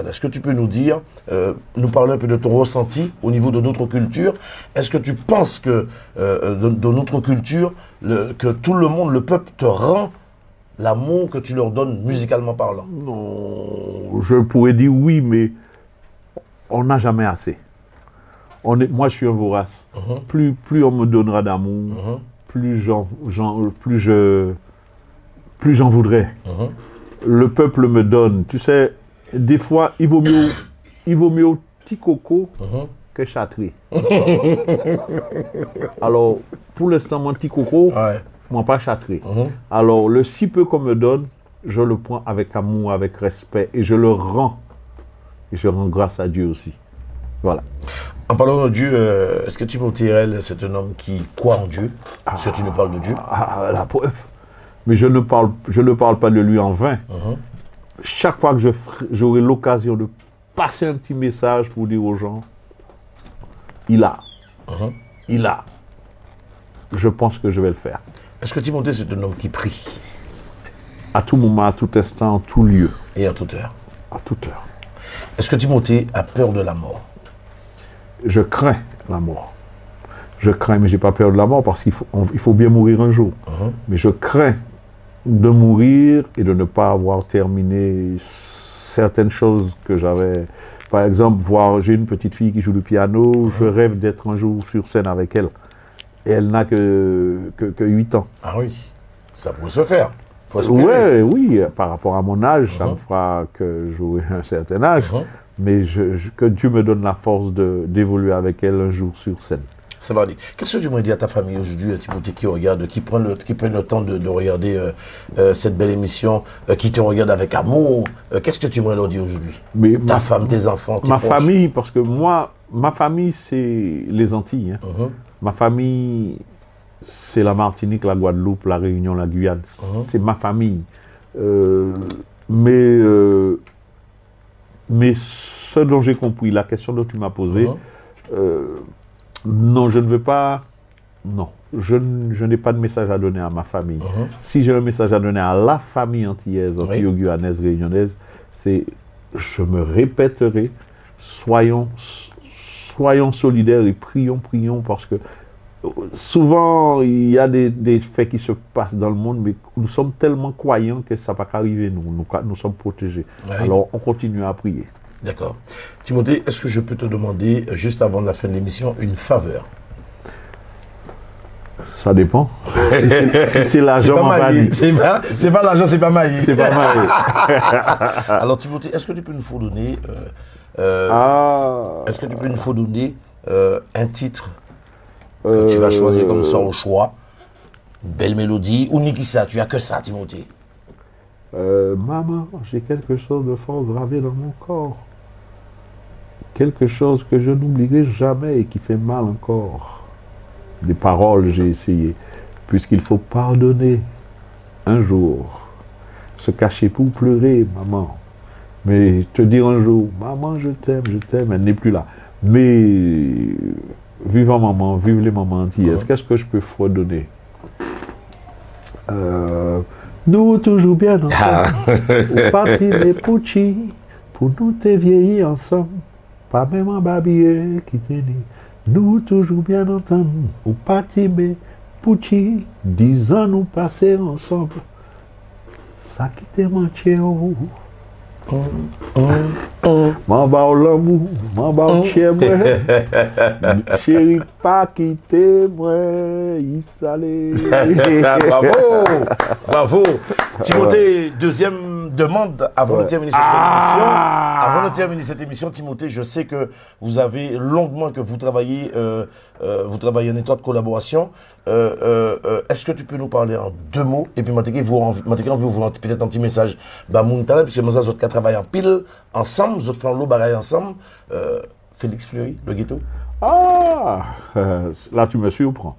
S1: nous parler un peu de ton ressenti au niveau de notre culture? Est-ce que tu penses que de notre culture, que tout le monde, le peuple te rend l'amour que tu leur donnes musicalement parlant?
S2: Non, je pourrais dire oui, mais on n'a jamais assez. Moi, je suis un vorace. Plus on me donnera d'amour, plus j'en voudrais. Le peuple me donne. Tu sais, des fois, il vaut mieux petit coco que châtré. Alors, pour l'instant, mon petit coco, moi pas châtré. Alors, le si peu qu'on me donne, je le prends avec amour, avec respect, et je le rends. Et je rends grâce à Dieu aussi. Voilà.
S1: En parlant de Dieu, est-ce que Timothée, c'est un homme qui croit en Dieu? Est-ce que tu nous parles de Dieu?
S2: La preuve. Mais je ne parle pas de lui en vain. Chaque fois que j'aurai l'occasion de passer un petit message pour dire aux gens, il a. Je pense que je vais le faire.
S1: Est-ce que Timothée, c'est un homme qui prie?
S2: À tout moment, à tout instant, en tout lieu.
S1: Et à toute heure?
S2: À toute heure.
S1: Est-ce que Timothée a peur de la mort?
S2: Je crains la mort. Je crains, mais je n'ai pas peur de la mort parce qu'il faut bien mourir un jour. Mais je crains de mourir et de ne pas avoir terminé certaines choses que j'avais. Par exemple, j'ai une petite fille qui joue du piano, je rêve d'être un jour sur scène avec elle. Et elle n'a que 8 ans.
S1: Ah oui, ça pourrait se faire. Faut espérer.
S2: Oui, par rapport à mon âge, ça me fera que j'aurai un certain âge. Mais que Dieu me donne la force d'évoluer avec elle un jour sur scène.
S1: Ça va aller. Qu'est-ce que tu m'as dit à ta famille aujourd'hui, Timothée, qui prennent le temps de regarder cette belle émission, qui te regardent avec amour? Qu'est-ce que tu m'as leur dit aujourd'hui? Ta femme, tes enfants, tes proches?
S2: Famille, parce que moi, ma famille, c'est les Antilles. Ma famille, c'est la Martinique, la Guadeloupe, la Réunion, la Guyane. C'est ma famille. Mais ce dont j'ai compris, la question dont tu m'as posée, non, je ne veux pas. Non, je n'ai pas de message à donner à ma famille. Si j'ai un message à donner à la famille antillaise, antilo-guyanaise, réunionnaise, c'est, je me répéterai, soyons solidaires et prions, parce que souvent, il y a des faits qui se passent dans le monde, mais nous sommes tellement croyants que ça ne va pas arriver, nous sommes protégés. Alors, on continue à prier.
S1: D'accord. Timothée, est-ce que je peux te demander, juste avant la fin de l'émission, une faveur?
S2: Ça dépend. Si c'est l'argent, on va dire.
S1: C'est pas l'argent, c'est pas maillé.
S2: C'est pas mal.
S1: Alors Timothée, est-ce que tu peux nous fournir est-ce que tu peux nous fournir un titre que tu vas choisir comme ça au choix? Une belle mélodie. Ou ni qui ça, tu as que ça, Timothée.
S2: Maman, j'ai quelque chose de fort gravé dans mon corps. Quelque chose que je n'oublierai jamais et qui fait mal encore. Des paroles, j'ai essayé. Puisqu'il faut pardonner un jour. Se cacher pour pleurer, maman. Mais te dire un jour, maman, je t'aime, elle n'est plus là. Mais, vivant maman, vive les mamans antillaises, qu'est-ce que je peux fredonner? Nous toujours bien ensemble. Ou parti les pouchis, pour nous te vieillir ensemble. Pas même un babillé qui t'est dit. Nous toujours bien ensemble. Ou parti mes pouchis, 10 ans nous passer ensemble. Ça qui t'est manché au m'en bats au l'amour, m'en bats au chien, moi. Chérie, pas quitter, moi. Il salé.
S1: Bravo! Bravo! Timothée, deuxième demande avant de terminer cette émission. Avant de terminer cette émission, Timothée, je sais que vous avez longuement, que vous travaillez en étroite collaboration. Est-ce que tu peux nous parler en 2 mots? Et puis, vous peut-être un petit message. Bah, Mountal, puisque nous avons travaillé en pile, ensemble, nous autres faisons l'eau bagaille ensemble. Félix Fleury, le ghetto.
S2: Là, tu me surprends.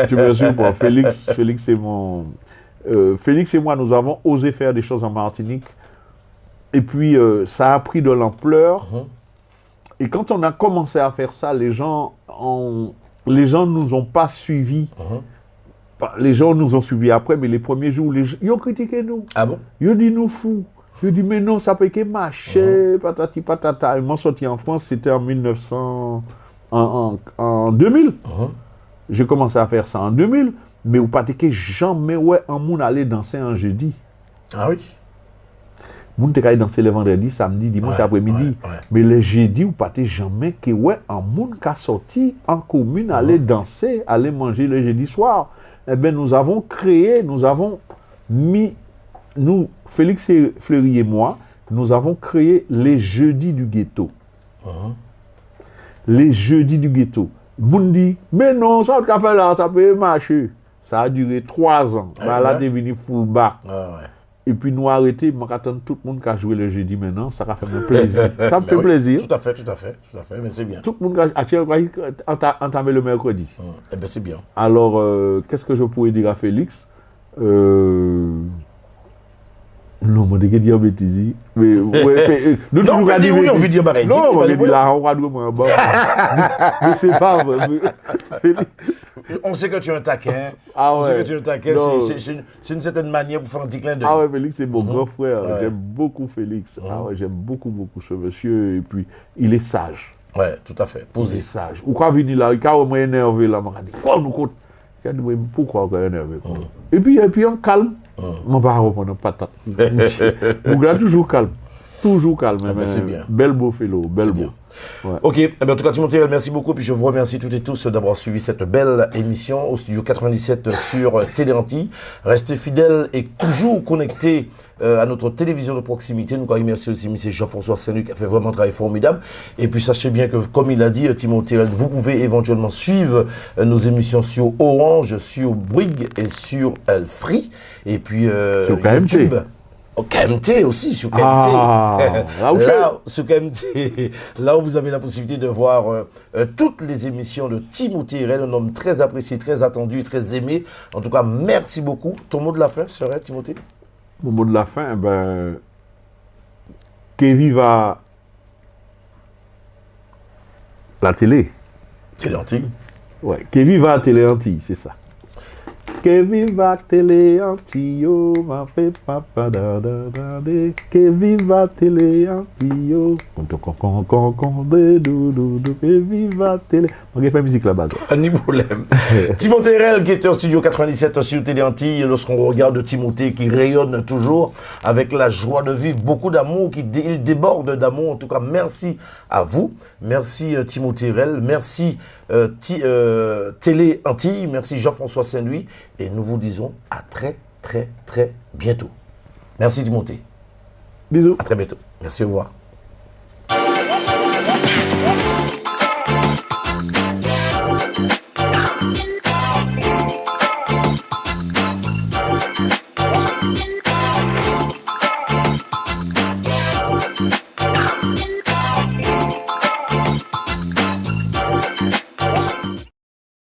S2: Tu me surprends. Félix, c'est mon. Félix et moi, nous avons osé faire des choses en Martinique. Et puis, ça a pris de l'ampleur. Et quand on a commencé à faire ça, les gens nous ont pas suivis. Les gens nous ont suivis après, mais les premiers jours, ils ont critiqué nous.
S1: Ah bon?
S2: Ils ont dit nous fous. Ils ont dit mais non, ça peut que marcher, patati patata. Ils m'ont sorti en France, c'était en 2000. J'ai commencé à faire ça en 2000, mais vous pas que jamais ouais en moun aller danser un jeudi.
S1: Ah oui?
S2: Moun te kay danser le vendredi, samedi, dimanche après-midi. Mais le jeudi, vous pas jamais que ouais en moun ka sorti en commune aller danser, aller manger le jeudi soir. Eh bien, nous avons mis, Félix Fleury et moi, nous avons créé les jeudis du ghetto. Les jeudis du ghetto. Moun dit, mais non, ça va faire là, ça peut marcher. Ça a duré 3 ans. Là, c'est devenu full back. Et puis nous arrêter, je attends tout le monde qui a joué le jeudi maintenant, ça va faire mon plaisir. Ça me fait plaisir.
S1: Tout à fait, mais c'est bien.
S2: Tout le monde a entamé le mercredi.
S1: Eh bien, c'est bien.
S2: Alors, qu'est-ce que je pourrais dire à Félix? Non, je vais dire bêtise. Mais nous
S1: non, mais on veut dire pareil.
S2: Non, on va dire là, on va dire moi. Mais c'est pas vrai.
S1: On sait que tu es un taquin.
S2: On
S1: sait que tu es un taquin. C'est une certaine manière pour faire un petit clin d'œil.
S2: Ah ouais, Félix, c'est mon grand frère. J'aime beaucoup Félix. Ah ouais, j'aime beaucoup ce monsieur. Et puis, il est sage.
S1: Ouais, tout à fait. Posé.
S2: Il est sage. Ou quand venir là, il m'a énervé là, il m'a dit, quoi nous compte? Il m'a dit, pourquoi on est énervé? Et puis, on calme. Je ne vais pas reprendre patate. Mon gars, toujours calme. Toujours calme.
S1: C'est bien.
S2: Bel beau fellow, bel beau.
S1: Ouais. Ok, en tout cas, Timothée, merci beaucoup. Puis je vous remercie toutes et tous d'avoir suivi cette belle émission au studio 97 sur Télé Antilles. Restez fidèles et toujours connectés à notre télévision de proximité. Nous remercions aussi M. Jean-François Saint-Luc qui a fait vraiment un travail formidable. Et puis sachez bien que, comme il a dit, Timothée, vous pouvez éventuellement suivre nos émissions sur Orange, sur Bouygues et sur Free. Et puis
S2: sur
S1: YouTube. Au KMT aussi, sur KMT. Sur KMT, là où vous avez la possibilité de voir toutes les émissions de Timothée Irel, un homme très apprécié, très attendu, très aimé. En tout cas, merci beaucoup. Ton mot de la fin serait, Timothée?
S2: Mon mot de la fin, que viva la télé.
S1: Télé Antilles.
S2: Ouais, que viva la Télé Antilles, c'est ça. Que viva Télé Antio, ma fait papa da da da de. Que viva Télé Antio. Que viva Télé. On va faire musique là-bas.
S1: Pas de problème. Timothée Rel, qui était au studio 97 sur Télé Antilles, lorsqu'on regarde Timothée qui rayonne toujours avec la joie de vivre, beaucoup d'amour, il déborde d'amour. En tout cas, merci à vous. Merci Timothée Rel. Merci Télé Antilles. Merci Jean-François Saint-Louis. Et nous vous disons à très, très, très bientôt. Merci Timothée.
S2: Bisous.
S1: À très bientôt. Merci, au revoir.